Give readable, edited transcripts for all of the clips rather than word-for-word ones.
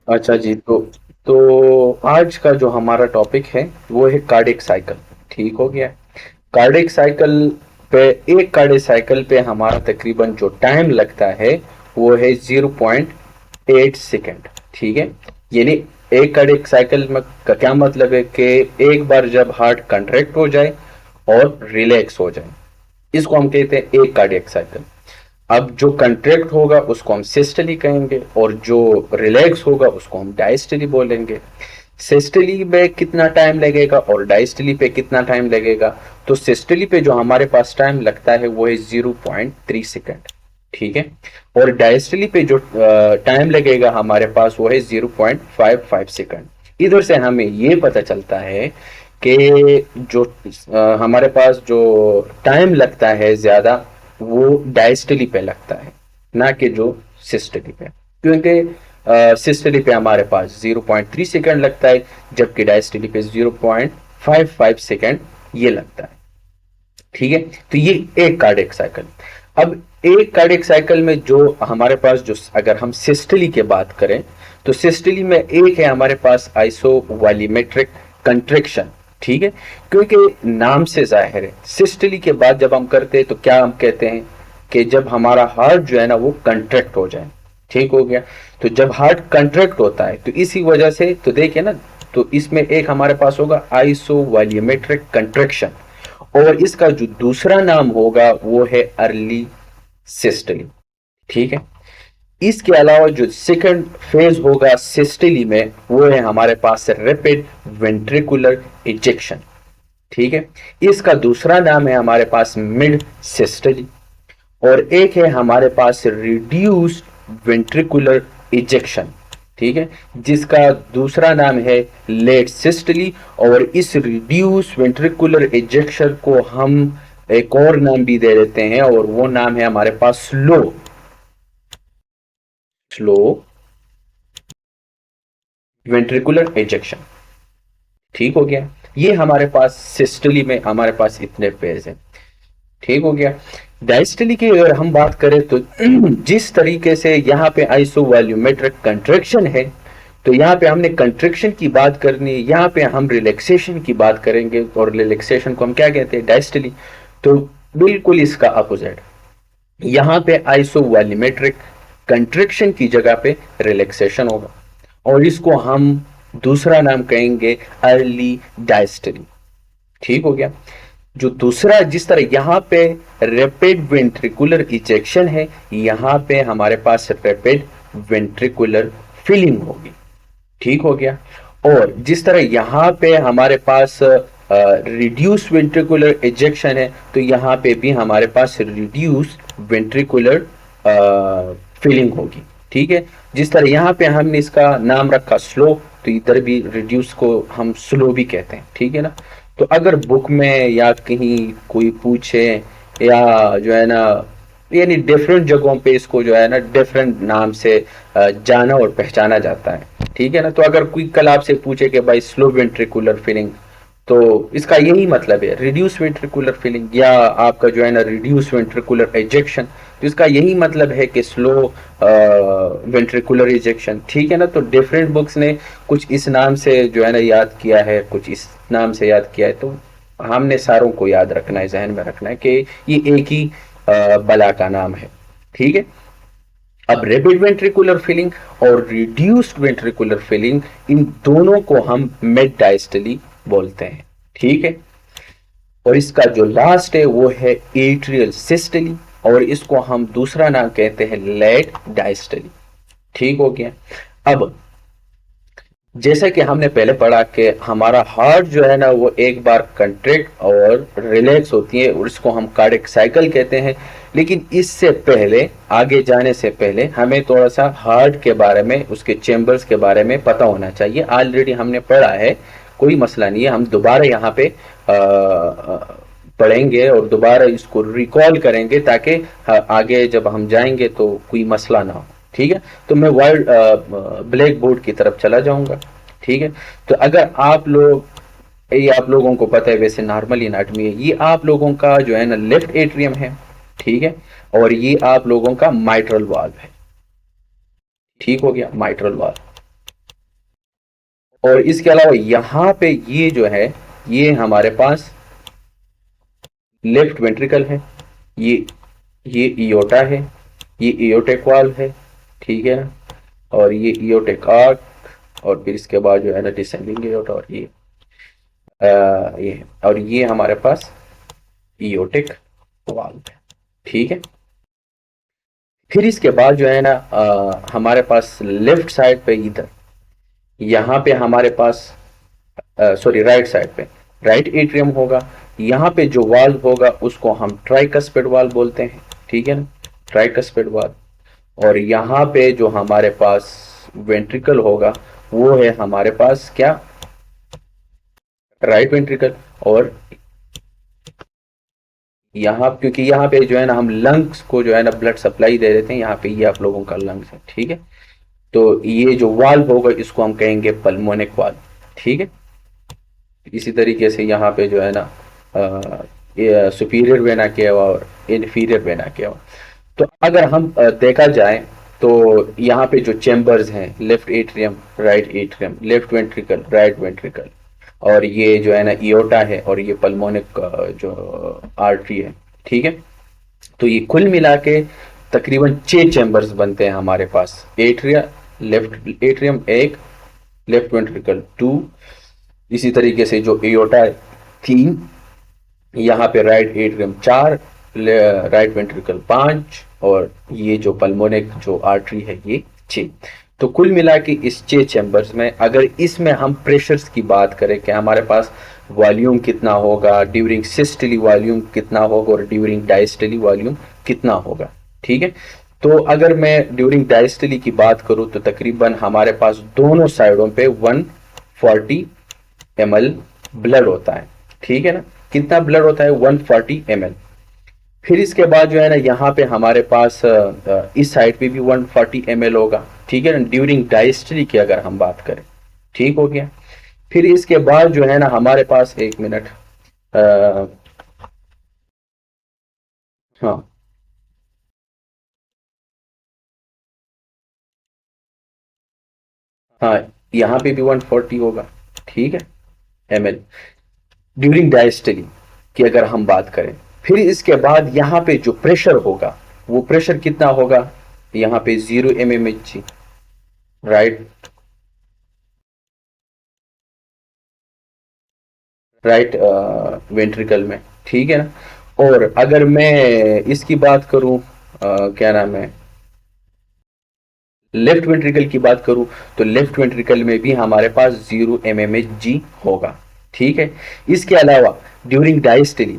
अच्छा जी। तो आज का जो हमारा टॉपिक है वो है कार्डियक साइकिल। ठीक हो गया। कार्डियक साइकिल पे, एक कार्डियक साइकिल पे हमारा तकरीबन जो टाइम लगता है वो है 0.8 सेकेंड। ठीक है। यानी एक कार्डियक साइकिल में का क्या मतलब है कि एक बार जब हार्ट कंट्रैक्ट हो जाए और रिलैक्स हो जाए, इसको हम कहते हैं एक कार्डियक साइकिल। अब जो कंट्रैक्ट होगा उसको हम सिस्टली कहेंगे और जो रिलैक्स होगा उसको हम डायस्टली बोलेंगे। सिस्टली में कितना टाइम लगेगा और डायस्टली पे कितना टाइम लगेगा? तो सिस्टली पे जो हमारे पास टाइम लगता है वो है 0.3 सेकेंड। ठीक है। और डायस्टली पे जो टाइम लगेगा हमारे पास वो है 0.55 सेकेंड। इधर से हमें ये पता चलता है कि जो हमारे पास जो टाइम लगता है ज्यादा, वो डायस्टली पे लगता है, ना कि जो सिस्टली पे। क्योंकि सिस्टली पे हमारे पास 0.3 सेकेंड लगता है, जबकि डायस्टली पे 0.55 सेकेंड ये लगता है। ठीक है। तो ये एक कार्डियक साइकिल। अब एक कार्डियक साइकिल में जो हमारे पास जो, अगर हम सिस्टली की बात करें, तो सिस्टली में एक है हमारे पास आइसोवॉल्यूमेट्रिक कंट्रैक्शन। ठीक है। क्योंकि नाम से जाहिर है, सिस्टली के बाद जब हम करते हैं तो क्या हम कहते हैं कि जब हमारा हार्ट जो है ना वो कंट्रैक्ट हो जाए। ठीक हो गया। तो जब हार्ट कंट्रैक्ट होता है तो इसी वजह से तो देखिए ना, तो इसमें एक हमारे पास होगा आइसोवॉल्यूमेट्रिक कंट्रैक्शन, और इसका जो दूसरा नाम होगा वो है अर्ली सिस्टली। ठीक है। इसके अलावा जो सेकंड फेज होगा सिस्टली में वो है हमारे पास रैपिड वेंट्रिकुलर इजेक्शन। ठीक है। इसका दूसरा नाम है हमारे पास मिड सिस्टली। और एक है हमारे पास रिड्यूस्ड वेंट्रिकुलर इजेक्शन। ठीक है। जिसका दूसरा नाम है लेट सिस्टली। और इस रिड्यूस वेंट्रिकुलर इजेक्शन को हम एक और नाम भी दे देते हैं, और वो नाम है हमारे पास स्लो स्लो वेंट्रिकुलर इजेक्शन। ठीक हो गया। ये हमारे पास सिस्टली में हमारे पास इतने पेज हैं। ठीक हो गया। डायस्टली की अगर हम बात करें तो जिस तरीके से यहाँ पे आइसोवॉल्यूमेट्रिक कंट्रैक्शन है, तो यहाँ पे हमने कंट्रैक्शन की बात करनी है, यहाँ पे हम रिलैक्सेशन की बात करेंगे, और रिलैक्सेशन को हम क्या कहते हैं? डायस्टली। तो बिल्कुल इसका अपोजिट, यहाँ पे आइसोवॉल्यूमेट्रिक कंट्रैक्शन की जगह पे रिलैक्सेशन होगा, और इसको हम दूसरा नाम कहेंगे अर्ली डायस्टली। ठीक हो गया। जो दूसरा, जिस तरह यहाँ पे रैपिड वेंट्रिकुलर इजेक्शन है, यहाँ पे हमारे पास रैपिड वेंट्रिकुलर फिलिंग होगी। ठीक हो गया। और जिस तरह यहाँ पे हमारे पास रिड्यूस वेंट्रिकुलर इजेक्शन है, तो यहाँ पे भी हमारे पास रिड्यूस वेंट्रिकुलर फिलिंग होगी। ठीक है। जिस तरह यहाँ पे हमने इसका नाम रखा स्लो, तो इधर भी रिड्यूस को हम स्लो भी कहते हैं। ठीक है ना। तो अगर बुक में या कहीं कोई पूछे, या जो है ना, यानी डिफरेंट जगहों पे इसको जो है ना डिफरेंट नाम से जाना और पहचाना जाता है। ठीक है ना। तो अगर कोई कल आपसे पूछे कि भाई स्लो वेंट्रिकुलर फिलिंग, तो इसका यही मतलब है रिड्यूस वेंट्रिकुलर फिलिंग, या आपका जो है ना रिड्यूस वेंट्रिकुलर एजेक्शन, तो इसका यही मतलब है कि स्लो वेंट्रिकुलर इजेक्शन। ठीक है ना। तो डिफरेंट बुक्स ने कुछ इस नाम से जो है ना याद किया है, कुछ इस नाम से याद किया है। तो हमने सारों को याद रखना है, जहन में रखना है कि ये एक ही बला का नाम है। ठीक है। अब रैपिड वेंट्रिकुलर फिलिंग और रिड्यूस्ड वेंट्रिकुलर फिलिंग, इन दोनों को हम मिड डायस्टली बोलते हैं। ठीक है। और इसका जो लास्ट है वो है एट्रियल सिस्टली, और इसको हम दूसरा नाम कहते हैं लेट डायस्टली। ठीक हो गया। अब जैसा कि हमने पहले पढ़ा कि हमारा हार्ट जो है ना वो एक बार कंट्रैक्ट और रिलैक्स होती है, और इसको हम कार्डियक साइकिल कहते हैं। लेकिन इससे पहले, आगे जाने से पहले, हमें थोड़ा सा हार्ट के बारे में, उसके चेंबर्स के बारे में पता होना चाहिए। ऑलरेडी हमने पढ़ा है, कोई मसला नहीं है, हम दोबारा यहाँ पे पढ़ेंगे और दोबारा इसको रिकॉल करेंगे, ताकि आगे जब हम जाएंगे तो कोई मसला ना हो। ठीक है। तो मैं वाइट ब्लैक बोर्ड की तरफ चला जाऊंगा। ठीक है। तो अगर आप लोग, ये आप लोगों को पता है वैसे नॉर्मल एनाटॉमी है, ये आप लोगों का जो है ना लेफ्ट एट्रियम है। ठीक है। और ये आप लोगों का माइट्रल वाल्व है। ठीक हो गया, माइट्रल वाल्व। और इसके अलावा यहाँ पे ये जो है, ये हमारे पास लेफ्ट वेंट्रिकल है, ये ये इयोटा है, ये इयोटिक वाल्व है, ठीक है ना, और ये इयोटिक आर्क, और फिर इसके बाद जो है ना डिसेंडिंग इयोटा, और ये और ये हमारे पास इयोटिक वाल्व है, ठीक है। फिर इसके बाद जो है ना हमारे पास लेफ्ट साइड पे इधर, यहाँ पे हमारे पास सॉरी राइट साइड पे राइट एट्रियम होगा। यहाँ पे जो वाल्व होगा उसको हम ट्राइकस्पिड वाल्व बोलते हैं, ठीक है ना, ट्राइकस्पिड वाल्व। और यहाँ पे जो हमारे पास वेंट्रिकल होगा वो है हमारे पास क्या, राइट वेंट्रिकल। और यहाँ क्योंकि यहाँ पे जो है ना हम लंग्स को जो है ना ब्लड सप्लाई दे देते हैं, यहाँ पे ये आप लोगों का लंग्स है, ठीक है। तो ये जो वाल्व होगा इसको हम कहेंगे पल्मोनिक वाल्व, ठीक है। इसी तरीके से यहाँ पे जो है ना सुपीरियर वेना केवा और इन्फीरियर वेना केवा। तो अगर हम देखा जाए तो यहाँ पे जो चेम्बर्स हैं, left atrium right atrium, left ventricle right ventricle, और ये जो है ना इयोटा है, और ये पल्मोनिक जो आर्टरी है, ठीक है। तो ये कुल मिला के तकरीबन 6 चैम्बर्स बनते हैं हमारे पास। Atria, left atrium 1, left ventricle 2, इसी तरीके से जो एयोटा है 3, यहाँ पे राइट एट्रियम 4, राइट वेंट्रिकल 5, और ये जो पल्मोनिक जो आर्टरी है ये 6। तो कुल मिला के इस 6 चैम्बर्स में अगर इसमें हम प्रेशर्स की बात करें कि हमारे पास वॉल्यूम कितना होगा, ड्यूरिंग सिस्टली वॉल्यूम कितना होगा और ड्यूरिंग डायस्टली वॉल्यूम कितना होगा, ठीक है। तो अगर मैं ड्यूरिंग डायस्टली की बात करूं तो तकरीबन हमारे पास दोनों साइडों पे 140 ml ब्लड होता है, ठीक है ना। कितना ब्लड होता है, 140 ml। फिर इसके बाद जो है ना यहाँ पे हमारे पास इस साइड पे भी 140 ml होगा, ठीक है ना, ड्यूरिंग डायस्टली की अगर हम बात करें, ठीक हो गया। फिर इसके बाद जो है ना हमारे पास, एक मिनट, हाँ हाँ, यहाँ पे भी 140 होगा, ठीक है, ml ड्यूरिंग डायस्टली की अगर हम बात करें। फिर इसके बाद यहाँ पे जो प्रेशर होगा वो प्रेशर कितना होगा, यहाँ पे 0 mmHg राइट, राइट वेंट्रिकल में, ठीक है ना। और अगर मैं इसकी बात करूं, क्या नाम है, लेफ्ट वेंट्रिकल की बात करूं, तो लेफ्ट वेंट्रिकल में भी हमारे पास 0 mmHg होगा, ठीक है। इसके अलावा ड्यूरिंग डायस्टली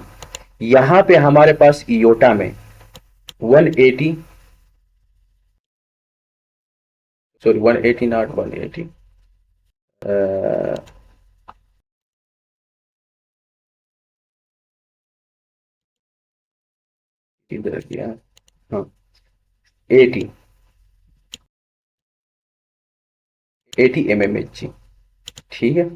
यहाँ पे हमारे पास इयोटा में 180, सॉरी 180 नॉट 180, इधर किया, हाँ 80 mmHg, ठीक है।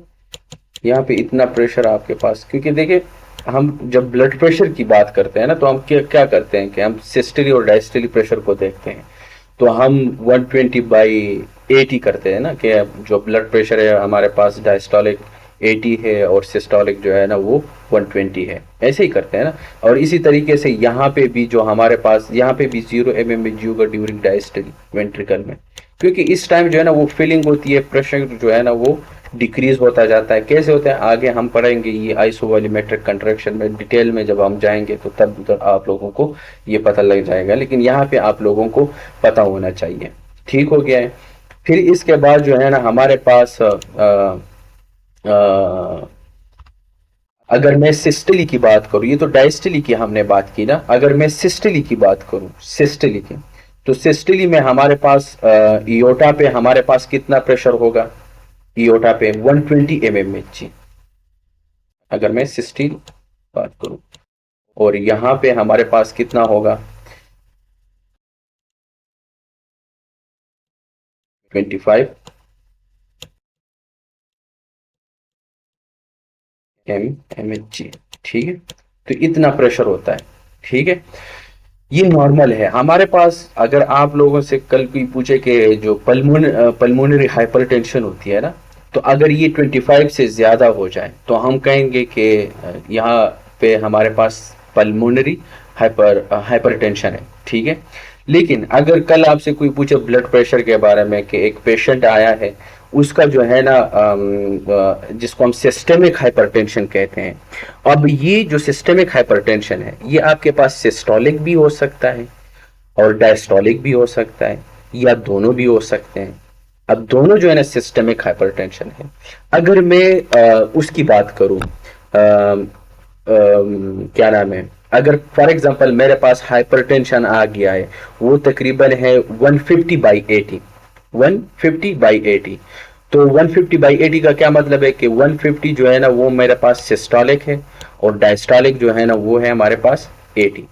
यहाँ पे इतना प्रेशर आपके पास, क्योंकि देखिए हम जब ब्लड प्रेशर की बात करते हैं ना तो हम क्या क्या करते हैं कि हम सिस्टली और डायस्टली प्रेशर को देखते हैं। तो हम 120/80 करते हैं ना, कि जो ब्लड प्रेशर है हमारे पास डायस्टोलिक 80 है और सिस्टोलिक जो है ना वो 120 है, ऐसे ही करते हैं ना। और इसी तरीके से यहाँ पे भी जो हमारे पास, यहाँ पे भी 0 mmHg होगा ड्यूरिंग डायस्टली वेंट्रिकल में, क्योंकि इस टाइम जो है ना वो फीलिंग होती है, प्रेशर जो है ना वो डिक्रीज होता जाता है। कैसे होता है आगे हम पढ़ेंगे, ये आइसोवॉल्यूमेट्रिक कंट्रैक्शन में डिटेल में जब हम जाएंगे तो तब उधर आप लोगों को ये पता लग जाएगा, लेकिन यहाँ पे आप लोगों को पता होना चाहिए, ठीक हो गया है। फिर इसके बाद जो है ना हमारे पास अगर मैं सिस्टली की बात करूं, ये तो डायस्टली की हमने बात की ना, अगर मैं सिस्टली की बात करूं, सिस्टली की, तो सिस्टली में हमारे पास इयोटा पे हमारे पास कितना प्रेशर होगा, इयोटा पे 120 mmHg अगर मैं सिस्टली बात करूं, और यहां पे हमारे पास कितना होगा 25 mmHg, ठीक है। तो इतना प्रेशर होता है, ठीक है, ये नॉर्मल है हमारे पास। अगर आप लोगों से कल कोई पूछे कि जो पल्मोनरी हाइपरटेंशन होती है ना, तो अगर ये 25 से ज़्यादा हो जाए तो हम कहेंगे कि यहाँ पे हमारे पास पल्मोनरी हाइपरटेंशन है, ठीक है। लेकिन अगर कल आपसे कोई पूछे ब्लड प्रेशर के बारे में कि एक पेशेंट आया है, उसका जो है ना जिसको हम सिस्टेमिक हाइपरटेंशन कहते हैं, अब ये जो सिस्टेमिक हाइपरटेंशन है ये आपके पास सिस्टोलिक भी हो सकता है और डायस्टोलिक भी हो सकता है, या दोनों भी हो सकते हैं। अब दोनों जो है ना सिस्टेमिक हाइपरटेंशन है। अगर मैं उसकी बात करूं, क्या नाम है, अगर फॉर एग्जांपल मेरे पास हाइपरटेंशन आ गया है, वो तकरीबन है 150/80, 150/80। तो 150/80 का क्या मतलब है कि 150 जो है ना वो मेरे पास सिस्टोलिक है और डायस्टोलिक जो है ना वो है हमारे पास 80।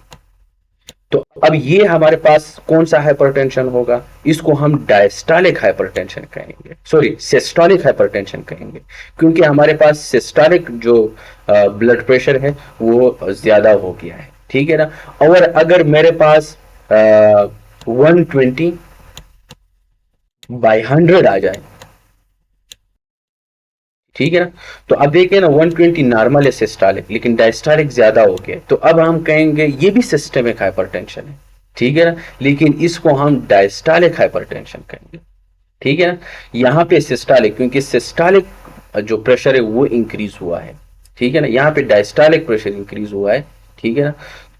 तो अब ये हमारे पास कौन सा हाइपरटेंशन होगा, इसको हम डायस्टोलिक हाइपरटेंशन कहेंगे, सॉरी सिस्टोलिक हाइपरटेंशन कहेंगे, क्योंकि हमारे पास सिस्टोलिक जो ब्लड प्रेशर है वो ज्यादा हो गया है, ठीक है ना। और अगर मेरे पास 120/100 आ जाए, ठीक है ना, तो अब देखिए ना 120 नॉर्मल है सिस्टोलिक, लेकिन डायस्टोलिक ज्यादा हो गया, तो अब हम कहेंगे ये भी सिस्टेमिक हाइपरटेंशन है, ठीक है ना, लेकिन इसको हम डायस्टोलिक हाइपरटेंशन कहेंगे, ठीक है ना। यहाँ पे सिस्टोलिक, क्योंकि सिस्टोलिक जो प्रेशर है वो इंक्रीज हुआ है, ठीक है ना, यहाँ पे डायस्टोलिक प्रेशर इंक्रीज हुआ है, ठीक है ना,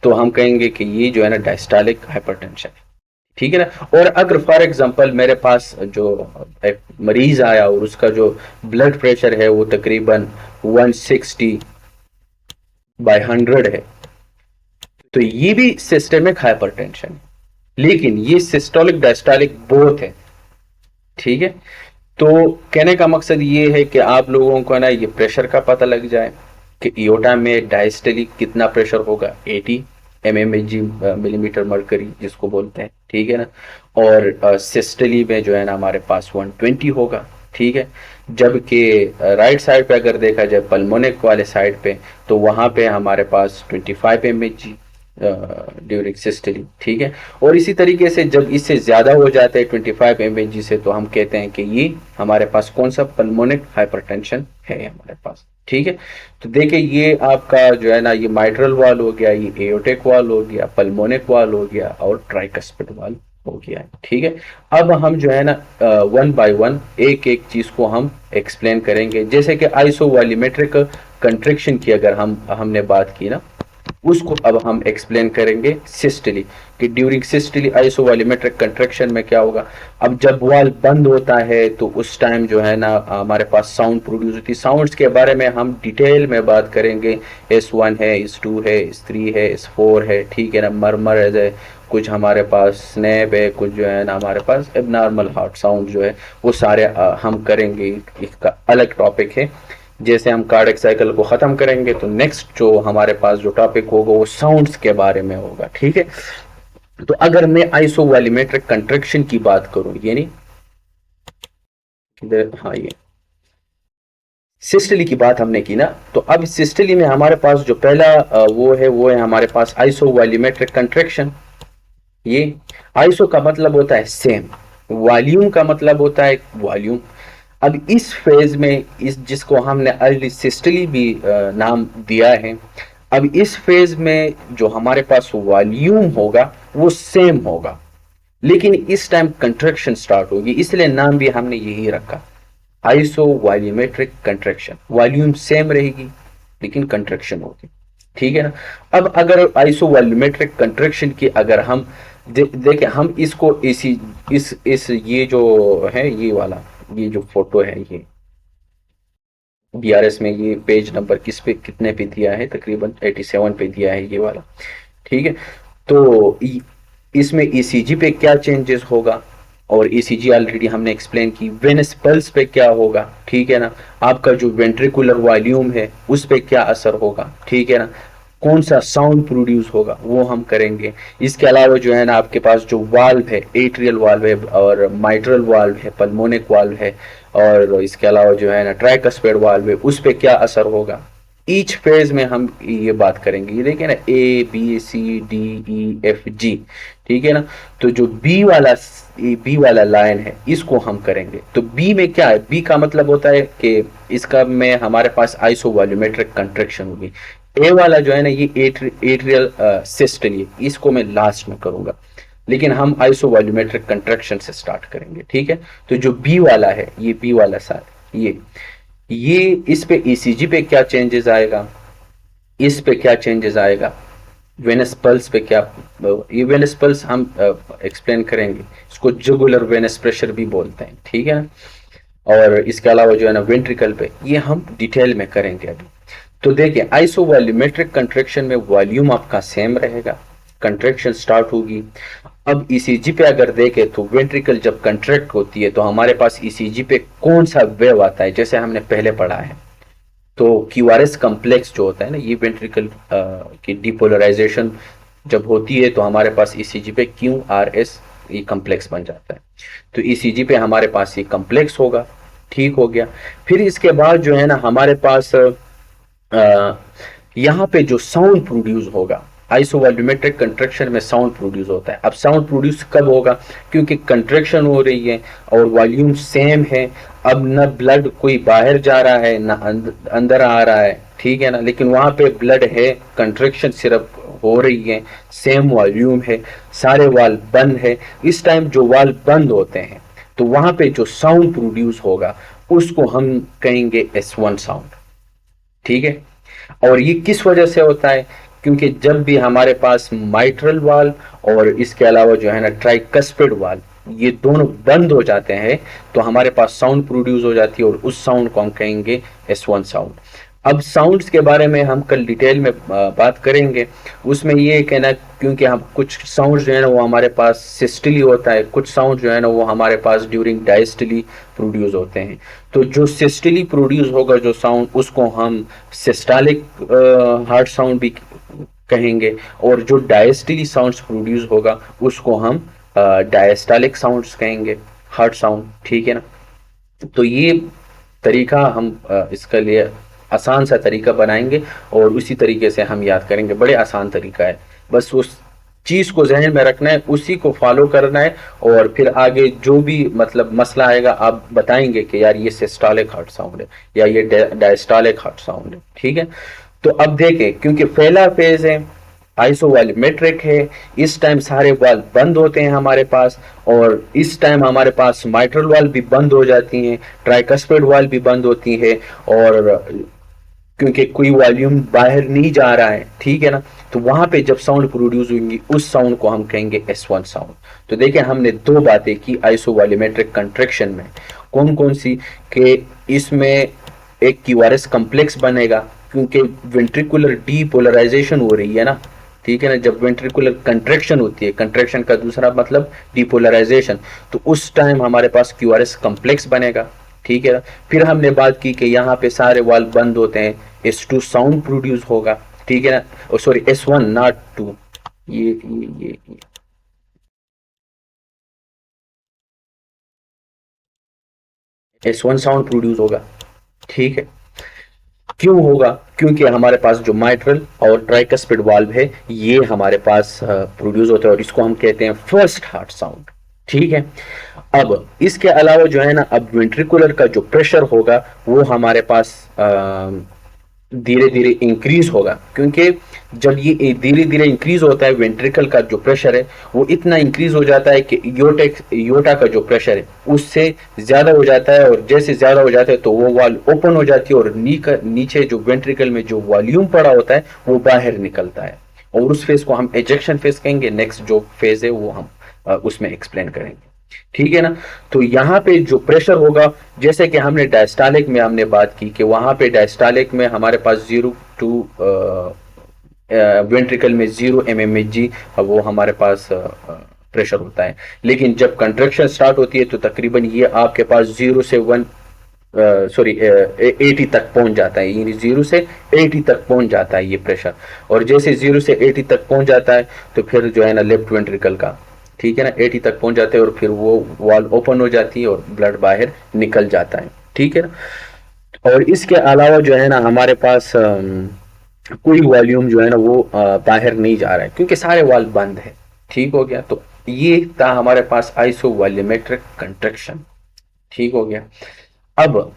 तो हम कहेंगे कि ये जो है ना डायस्टोलिक हाइपरटेंशन है, ठीक है ना। और अगर फॉर एग्जांपल मेरे पास जो एक मरीज आया और उसका जो ब्लड प्रेशर है वो तकरीबन 160/100 है, तो ये भी सिस्टेमिक हाइपरटेंशन है, लेकिन ये सिस्टोलिक डायस्टोलिक बोथ है, ठीक है। तो कहने का मकसद ये है कि आप लोगों को ना ये प्रेशर का पता लग जाए कि इयोटा में डायस्टली कितना प्रेशर होगा, 80 mmHg मिलीमीटर मरकरी जिसको बोलते हैं, ठीक है ना। और सिस्टली में जो है ना हमारे पास 120 होगा, ठीक है। जबकि राइट साइड पे अगर देखा जाए पल्मोनिक वाले साइड पे, तो वहां पे हमारे पास 25 mmHg ड्यूरिंग सिस्टली, ठीक है। और इसी तरीके से जब इससे ज्यादा हो जाता है 25 mmHg से, तो हम कहते हैं कि ये हमारे पास कौन सा पल्मोनिक हाइपरटेंशन है हमारे पास, ठीक है। तो देखिए ये आपका जो है ना ये माइट्रल वाल हो गया, ये एओर्टिक वाल हो गया, पल्मोनिक वाल हो गया और ट्राइकस्पिड वाल हो गया है, ठीक है। अब हम जो है ना वन बाय वन एक एक चीज को हम एक्सप्लेन करेंगे। जैसे कि आइसोवॉल्यूमेट्रिक कंट्रिक्शन की अगर हमने बात की ना, उसको अब हम एक्सप्लेन करेंगे सिस्टली, कि ड्यूरिंग सिस्टली आइसोवॉल्यूमेट्रिक कंट्रैक्शन में क्या होगा। अब जब वाल बंद होता है तो उस टाइम जो है ना हमारे पास साउंड प्रोड्यूस होती है। साउंड्स के बारे में हम डिटेल में बात करेंगे, S1 है, S2 है, S3 है, S4 है, ठीक है ना, मरमर है, कुछ हमारे पास स्नैप है, कुछ जो है ना हमारे पास एबनॉर्मल हार्ट साउंड जो है वो सारे हम करेंगे, इसका अलग टॉपिक है। जैसे हम कार्डियक साइकिल को खत्म करेंगे तो नेक्स्ट जो हमारे पास जो टॉपिक होगा वो साउंड्स के बारे में होगा, ठीक है। तो अगर मैं आइसोवॉल्यूमेट्रिक कंट्रैक्शन की बात करूं, यानी हाँ ये सिस्टली की बात हमने की ना, तो अब सिस्टली में हमारे पास जो पहला वो है हमारे पास आइसोवॉल्यूमेट्रिक कंट्रैक्शन। ये आइसो का मतलब होता है सेम, वॉल्यूम का मतलब होता है वॉल्यूम। अब इस फेज में इस जिसको हमने अर्ली सिस्टली भी नाम दिया है, अब इस फेज में जो हमारे पास वॉल्यूम होगा वो सेम होगा, लेकिन इस टाइम कंट्रैक्शन स्टार्ट होगी, इसलिए नाम भी हमने यही रखा, iso volumetric contraction. Volume same रहेगी लेकिन कंट्रैक्शन होगी, ठीक है ना। अब अगर आइसो वॉल्यूमेट्रिक कंट्रैक्शन की अगर हम देखें, हम इसको इस ये जो है ये वाला ये जो फोटो है ये BRS में ये पेज नंबर किस पे कितने पे दिया है, तकरीबन 87 पे दिया है ये वाला, ठीक है। तो इसमें ECG पे क्या चेंजेस होगा, और ECG ऑलरेडी हमने एक्सप्लेन की। वेनस पल्स पे क्या होगा, ठीक है ना, आपका जो वेंट्रिकुलर वॉल्यूम है उस पे क्या असर होगा, ठीक है ना, कौन सा साउंड प्रोड्यूस होगा वो हम करेंगे। इसके अलावा जो है ना आपके पास जो वाल्व है, एट्रियल वाल्व है और माइट्रल वाल्व है, पल्मोनिक वाल्व है, और इसके अलावा जो है ना ट्राइकस्पिड वाल्व है, उस पे क्या असर होगा, ईच फेज में हम ये बात करेंगे। ये देखिए ना, A B C D E F G, ठीक है ना। तो जो बी वाला लाइन है इसको हम करेंगे। तो बी में क्या है, बी का मतलब होता है कि इसका में हमारे पास आइसो वॉल्यूमेट्रिक कंट्रैक्शन होगी। ए वाला जो है ना, ये एट्रियल सिस्टली, इसको मैं लास्ट में करूंगा, लेकिन हम आइसो वॉल्यूमेट्रिक कंट्रैक्शन से स्टार्ट करेंगे, ठीक है। तो जो बी वाला है, ये बी वाला साथ, ये इस पे ईसीजी पे क्या चेंजेस आएगा, इस पे क्या चेंजेस आएगा, वेनस पल्स पे क्या, ये वेनस पल्स हम एक्सप्लेन करेंगे। इसको जुगुलर वेनस प्रेशर भी बोलते हैं, ठीक है ना। और इसके अलावा जो है ना वेंट्रिकल पे, ये हम डिटेल में करेंगे अभी। तो देखिए, आइसो वॉल्यूमेट्रिक कंट्रैक्शन में वॉल्यूम आपका सेम रहेगा, कंट्रैक्शन स्टार्ट होगी। अब ईसीजी पे अगर देखें तो वेंट्रिकल जब कंट्रैक्ट होती है तो हमारे पास ईसीजी पे कौन सा वेव आता है, जैसे हमने पहले पढ़ा है। तो क्यूआरएस कम्प्लेक्स जो होता है ना, ये वेंट्रिकल की डिपोलराइजेशन जब होती है तो हमारे पास ईसीजी पे क्यूआरएस ये कम्प्लेक्स बन जाता है। तो ईसीजी पे हमारे पास ये कम्प्लेक्स होगा, ठीक हो गया। फिर इसके बाद जो है ना हमारे पास यहाँ पे जो साउंड प्रोड्यूस होगा, आइसोवॉल्यूमेट्रिक कंट्रैक्शन में साउंड प्रोड्यूस होता है। अब साउंड प्रोड्यूस कब होगा, क्योंकि कंट्रैक्शन हो रही है और वॉल्यूम सेम है। अब न ब्लड कोई बाहर जा रहा है न अंदर आ रहा है, ठीक है ना, लेकिन वहां पे ब्लड है, कंट्रैक्शन सिर्फ हो रही है, सेम वॉल्यूम है, सारे वाल्व बंद है। इस टाइम जो वाल्व बंद होते हैं तो वहां पे जो साउंड प्रोड्यूस होगा उसको हम कहेंगे S1 साउंड, ठीक है। और ये किस वजह से होता है, क्योंकि जब भी हमारे पास माइट्रल वाल और इसके अलावा जो है ना ट्राइकस्पिड वाल, ये दोनों बंद हो जाते हैं तो हमारे पास साउंड प्रोड्यूस हो जाती है और उस साउंड को हम कहेंगे S1 साउंड। अब साउंड्स के बारे में हम कल डिटेल में बात करेंगे। उसमें ये कहना, क्योंकि हम कुछ साउंड जो है ना वो हमारे पास सिस्टली होता है, कुछ साउंड जो है ना वो हमारे पास ड्यूरिंग डायस्टली प्रोड्यूस होते हैं। तो जो सिस्टली प्रोड्यूस होगा जो साउंड, उसको हम सिस्टालिक हार्ट साउंड भी कहेंगे, और जो डायस्टली साउंड्स प्रोड्यूस होगा उसको हम डायस्टालिक साउंड्स कहेंगे, हार्ट साउंड, ठीक है ना। तो ये तरीका हम इसके लिए आसान सा तरीका बनाएंगे और उसी तरीके से हम याद करेंगे। बड़े आसान तरीका है, बस उस चीज को जहन में रखना है, उसी को फॉलो करना है, और फिर आगे जो भी मतलब मसला आएगा आप बताएंगे कि यार ये सिस्टोलिक हार्ट साउंड है या ये डायस्टोलिक हार्ट साउंड है, ठीक है। तो अब देखें, क्योंकि पहला फेज है आइसोवॉल्यूमेट्रिक है, इस टाइम सारे वाल्व बंद होते हैं हमारे पास, और इस टाइम हमारे पास माइट्रल वाल्व भी बंद हो जाती हैं, ट्राइकस्पिड वाल्व भी बंद होती है, और क्योंकि कोई वॉल्यूम बाहर नहीं जा रहा है, ठीक है ना। तो वहां पे जब साउंड प्रोड्यूस होंगी उस साउंड को हम कहेंगे S1 साउंड। तो देखिए, हमने दो बातें की आइसोवॉल्यूमेट्रिक कंट्रैक्शन में, कौन कौन सी, कि इसमें एक क्यूआरएस कम्प्लेक्स बनेगा, क्योंकि वेंट्रिकुलर डीपोलराइजेशन हो रही है ना, ठीक है ना। जब वेंट्रिकुलर कंट्रैक्शन होती है, कंट्रैक्शन का दूसरा मतलब डीपोलराइजेशन, तो उस टाइम हमारे पास क्यूआरएस कम्प्लेक्स बनेगा, ठीक है ना। फिर हमने बात की कि यहाँ पे सारे वाल्व बंद होते हैं, S2 साउंड प्रोड्यूस होगा, ठीक है ना, सॉरी S1 नॉट 2, ये S1 साउंड प्रोड्यूस होगा, ठीक है। क्यों होगा, क्योंकि हमारे पास जो माइट्रल और ट्राइकस्पिड वाल्व है ये हमारे पास प्रोड्यूस होता है, और इसको हम कहते हैं फर्स्ट हार्ट साउंड, ठीक है। अब इसके अलावा जो है ना, अब वेंट्रिकुलर का जो प्रेशर होगा वो हमारे पास धीरे धीरे इंक्रीज होगा, क्योंकि जब ये धीरे धीरे इंक्रीज होता है वेंट्रिकल का जो प्रेशर है वो इतना इंक्रीज हो जाता है कि योटा का जो प्रेशर है उससे ज्यादा हो जाता है, और जैसे ज्यादा हो जाता है तो वो वाल्व ओपन हो जाती है और नीचे जो वेंट्रिकल में जो वॉल्यूम पड़ा होता है वो बाहर निकलता है, और उस फेज को हम एजेक्शन फेज कहेंगे। नेक्स्ट जो फेज है वो हम उसमें एक्सप्लेन करेंगे, ठीक है ना। तो यहाँ पे जो प्रेशर होगा, जैसे कि हमने डायस्टोलिक में हमने बात की कि वहां पे डायस्टोलिक में हमारे पास 0 टू वेंट्रिकल में 0 mmHg वो हमारे पास प्रेशर होता है, लेकिन जब कंट्रैक्शन स्टार्ट होती है तो तकरीबन ये आपके पास 0 से 80 तक पहुंच जाता है, यानी 0 से 80 तक पहुंच जाता है ये प्रेशर। और जैसे 0 से 80 तक पहुंच जाता है तो फिर जो है ना लेफ्ट वेंट्रिकल का, ठीक है ना, 80 तक पहुंच जाते हैं और फिर वो वॉल ओपन हो जाती है और ब्लड बाहर निकल जाता है, ठीक है ना। और इसके अलावा जो है ना हमारे पास कोई वॉल्यूम जो है ना वो बाहर नहीं जा रहा है क्योंकि सारे वाल्व बंद है। ठीक हो गया। तो ये था हमारे पास आइसो वॉल्यूमेट्रिक कंट्रैक्शन। ठीक हो गया। अब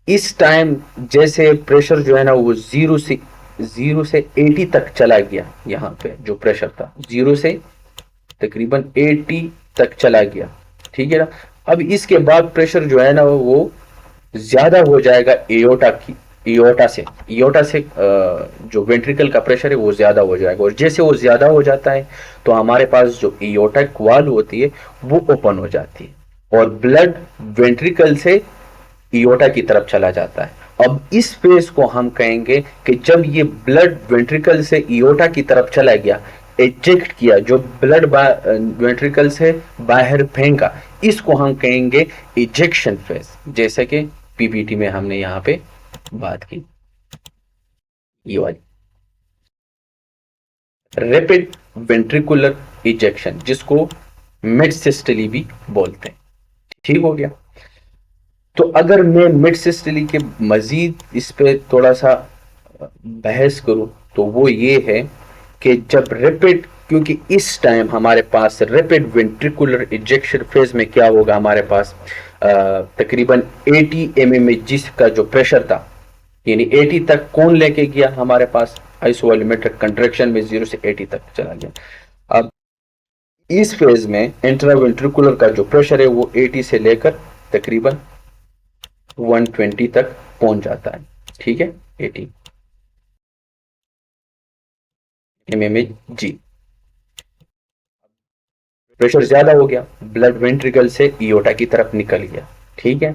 इस टाइम जैसे प्रेशर जो है ना वो जीरो से 80 तक चला गया। यहाँ पे जो प्रेशर था जीरो से तकरीबन 80 तक चला गया। ठीक है ना। अब इसके बाद प्रेशर जो है ना वो ज्यादा हो जाएगा एओर्टा से जो वेंट्रिकल का प्रेशर है वो ज्यादा हो जाएगा। और जैसे वो ज्यादा हो जाता है तो हमारे पास जो एओर्टिक वाल्व होती है वो ओपन हो जाती है और ब्लड वेंट्रिकल से एओर्टा की तरफ चला जाता है। अब इस फेज को हम कहेंगे कि जब ये ब्लड वेंट्रिकल से एओर्टा की तरफ चला गया, एजेक्ट किया, जो ब्लड वेंट्रिकल से बाहर फेंका, इसको हम कहेंगे इजेक्शन फेज। जैसे कि पीपीटी में हमने यहाँ पे बात की, ये वाली रैपिड वेंट्रिकुलर इजेक्शन, जिसको मिड सिस्टली भी बोलते हैं। ठीक हो गया। तो अगर मैं मिड सिस्टली के मजीद इस पे थोड़ा सा बहस करूं तो वो ये है कि जब रैपिड, क्योंकि इस टाइम हमारे पास रैपिड वेंट्रिकुलर इजेक्शन फेज में क्या होगा, हमारे पास तकरीबन 80 mmHg का जो प्रेशर था, यानी 80 तक कौन लेके गया हमारे पास आइसोवॉल्यूमेट्रिक कंट्रैक्शन में 0 से 80 तक चला गया। अब इस फेज में इंट्रावेंट्रिकुलर का जो प्रेशर है वो 80 से लेकर तकरीबन 120 तक पहुंच जाता है। ठीक है, 80 mmHg। प्रेशर ज्यादा हो गया, ब्लड वेंट्रिकल से एओर्टा की तरफ निकल गया। ठीक है,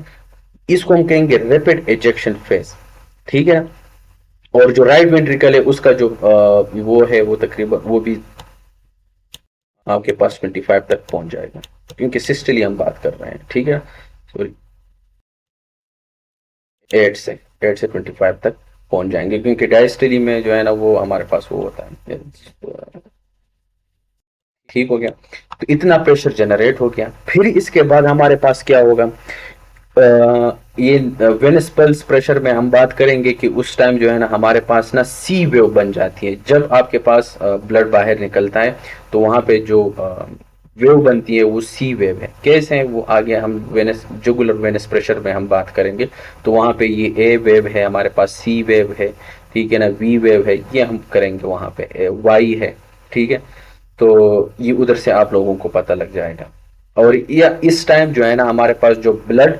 इसको हम कहेंगे रैपिड एजेक्शन फेज। ठीक है। और जो राइट वेंट्रिकल है उसका जो वो है वो तकरीबन वो भी आपके पास 25 तक पहुंच जाएगा, क्योंकि सिस्टली हम बात कर रहे हैं। ठीक है, सॉरी 8 से 25 तक पहुंच जाएंगे, क्योंकि डायस्टली में जो है ना वो हमारे पास वो होता है। ठीक हो गया। तो इतना प्रेशर जनरेट हो गया। फिर इसके बाद हमारे पास क्या होगा, ये वेनस पल्स प्रेशर में हम बात करेंगे कि उस टाइम जो है ना हमारे पास ना सी वेव बन जाती है। जब आपके पास ब्लड बाहर निकलता है तो वहां पे जो वेव बनती है वो सी वेव है। कैसे है वो आगे हम वेनस जुगुलर वेनस प्रेशर में हम बात करेंगे। तो वहां पे ये ए वेव है, हमारे पास सी वेव है, ठीक है ना, वी वेव है, ये हम करेंगे वहां पे वाई है। ठीक है, तो ये उधर से आप लोगों को पता लग जाएगा। और या इस टाइम जो है ना हमारे पास जो ब्लड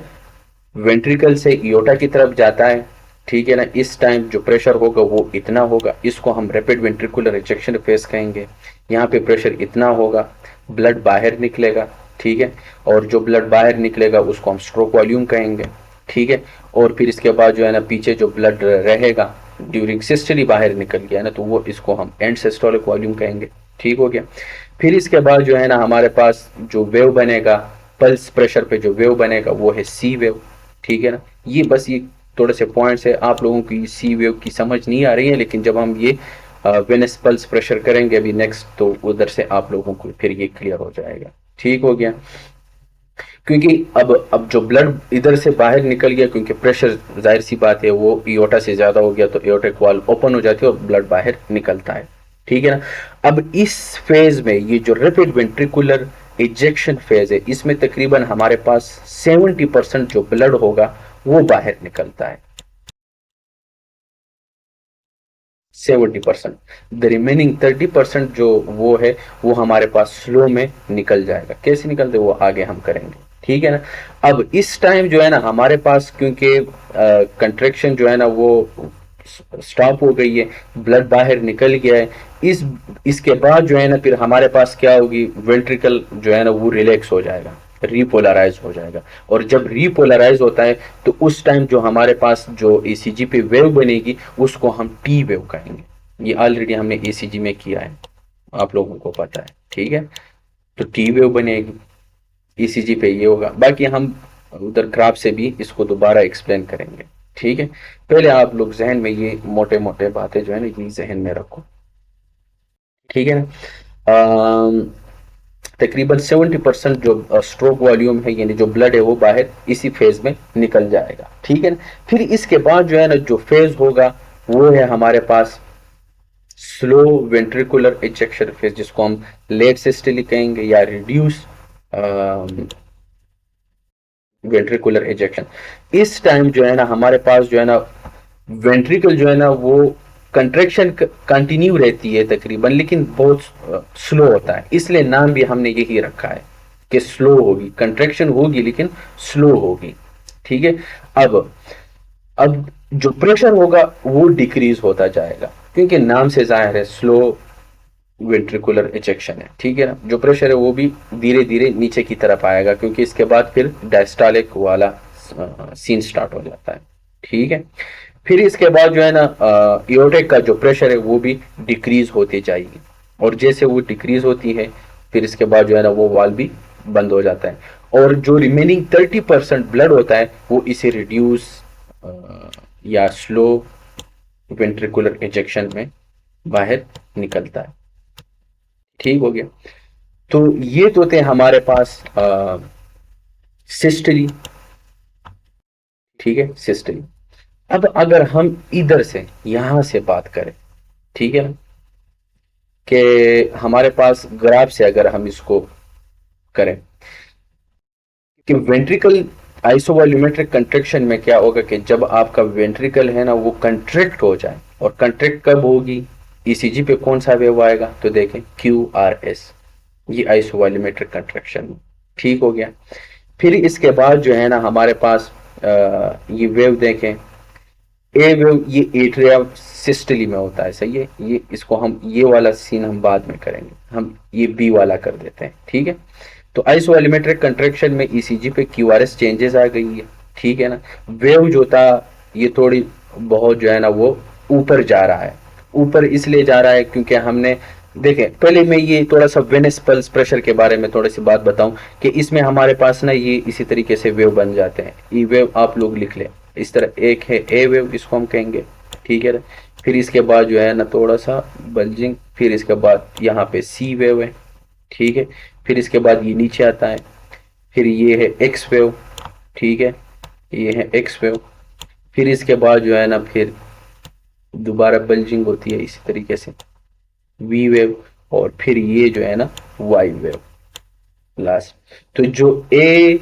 वेंट्रिकल से एओर्टा की तरफ जाता है, ठीक है ना, इस टाइम जो प्रेशर होगा वो इतना होगा, इसको हम रैपिड वेंट्रिकुलर इजेक्शन फेज कहेंगे। यहाँ पे प्रेशर इतना होगा, ब्लड बाहर निकलेगा। ठीक है, और जो ब्लड बाहर निकलेगा उसको हम स्ट्रोक वॉल्यूम कहेंगे। ठीक है, और फिर इसके बाद जो है ना पीछे जो ब्लड रहेगा ड्यूरिंग सिस्टली बाहर निकल गया ना, तो वो इसको हम एंड सिस्टोलिक वॉल्यूम कहेंगे। ठीक हो गया। फिर इसके बाद जो है ना हमारे पास जो वेव बनेगा, पल्स प्रेशर पे जो वेव बनेगा वो है सी वेव। ठीक है ना, ये बस ये थोड़े से पॉइंट्स है, आप लोगों की सी वेव की समझ नहीं आ रही है, लेकिन जब हम ये वेनस पल्स प्रेशर करेंगे अभी नेक्स्ट, तो उधर से आप लोगों को फिर ये क्लियर हो जाएगा। ठीक हो गया। क्योंकि अब जो ब्लड इधर से बाहर निकल गया, क्योंकि प्रेशर जाहिर सी बात है वो एओर्टा से ज्यादा हो गया, तो एओर्टिक वाल्व ओपन हो जाती है और ब्लड बाहर निकलता है। ठीक है ना। अब इस फेज में ये जो रैपिड वेंट्रिकुलर इजेक्शन फेज है, इसमें तकरीबन हमारे पास 70% जो ब्लड होगा वो बाहर निकलता है। 70%। द रिमेनिंग 30% जो वो है वो हमारे पास स्लो में निकल जाएगा। कैसे निकलते वो आगे हम करेंगे। ठीक है ना। अब इस टाइम जो है ना हमारे पास, क्योंकि कंट्रैक्शन जो है ना वो स्टॉप हो गई है, ब्लड बाहर निकल गया है, इसके बाद जो है ना फिर हमारे पास क्या होगी, वेंट्रिकल जो है ना वो रिलैक्स हो जाएगा, रिपोलराइज हो जाएगा। और जब रिपोलराइज होता है तो उस टाइम जो हमारे पास जो ईसीजी पे वेव बनेगी उसको हम टी वेव कहेंगे। ये ऑलरेडी हमने ईसीजी में किया है, आप लोगों को पता है। ठीक है, तो टी वेव बनेगी ईसीजी पे, ये होगा। बाकी हम उधर ग्राफ से भी इसको दोबारा एक्सप्लेन करेंगे। ठीक है, पहले आप लोग जहन में ये मोटे मोटे बातें जो है ना ये जहन में रखो। ठीक है ना। तकरीबन 70% जो स्ट्रोक वॉल्यूम है यानी जो ब्लड है वो बाहर इसी फेज में निकल जाएगा, ठीक है ना। फिर इसके बाद जो है ना जो फेज होगा वो है हमारे पास स्लो वेंट्रिकुलर इजेक्शन फेज, जिसको हम लेट सिस्टोली कहेंगे या रिड्यूस वेंट्रिकुलर इजेक्शन। इस टाइम जो है ना हमारे पास जो है ना वेंट्रिकल जो है ना वो कंट्रैक्शन कंटिन्यू रहती है तकरीबन, लेकिन बहुत स्लो होता है, इसलिए नाम भी हमने यही रखा है कि स्लो होगी, कंट्रैक्शन होगी लेकिन स्लो होगी, ठीक है। अब जो प्रेशर होगा वो डिक्रीज होता जाएगा, क्योंकि नाम से जाहिर है स्लो वेंट्रिकुलर इजेक्शन है, ठीक है ना। जो प्रेशर है वो भी धीरे धीरे नीचे की तरफ आएगा, क्योंकि इसके बाद फिर डायस्टोलिक वाला सीन स्टार्ट हो जाता है, ठीक है। फिर इसके बाद जो है ना एओर्टिक का जो प्रेशर है वो भी डिक्रीज होती जाएगी, और जैसे वो डिक्रीज होती है फिर इसके बाद जो है ना वो वाल भी बंद हो जाता है, और जो रिमेनिंग 30% ब्लड होता है वो इसे रिड्यूस या स्लो वेंट्रिकुलर इंजेक्शन में बाहर निकलता है, ठीक हो गया। तो ये तो थे हमारे पास सिस्टली, ठीक है, सिस्टली। अब अगर हम इधर से यहां से बात करें, ठीक है ना, कि हमारे पास ग्राफ से अगर हम इसको करें कि वेंट्रिकल आइसोवॉल्यूमेट्रिक कंट्रैक्शन में क्या होगा कि जब आपका वेंट्रिकल है ना वो कंट्रैक्ट हो जाए, और कंट्रैक्ट कब होगी, ईसीजी पे कौन सा वेव आएगा, तो देखें QRS, ये आइसोवॉल्यूमेट्रिक कंट्रैक्शन, ठीक हो गया। फिर इसके बाद जो है ना हमारे पास ये वेव देखें, ए वेव, ये एट्रिया सिस्टली में होता है, सही है। ये इसको हम ये वाला सीन हम बाद में करेंगे, हम ये बी वाला कर देते हैं, ठीक है। तो आइसोवॉल्यूमेट्रिक कंट्रैक्शन में ईसीजी पे QRS चेंजेस आ गई है, ठीक है ना। वेव जो था ये थोड़ी बहुत जो है ना वो ऊपर जा रहा है, ऊपर इसलिए जा रहा है क्योंकि हमने देखें, पहले मैं ये थोड़ा सा वेनस पल्स प्रेशर के बारे में थोड़ी सी बात बताऊं कि इसमें हमारे पास ना ये इसी तरीके से वेव बन जाते हैं। ई वेव आप लोग लिख लें इस तरह, एक है ए वेव, इसको हम कहेंगे, ठीक है। फिर इसके बाद जो है ना थोड़ा सा बल्जिंग, फिर इसके बाद यहाँ पे सी वेव है, ठीक है। फिर इसके बाद ये नीचे आता है, फिर ये है एक्स वेव, ठीक है, ये है एक्स वेव। फिर इसके बाद जो है ना फिर दोबारा बल्जिंग होती है इसी तरीके से वी वेव, और फिर ये जो है ना वाई वेव लास्ट। तो जो ए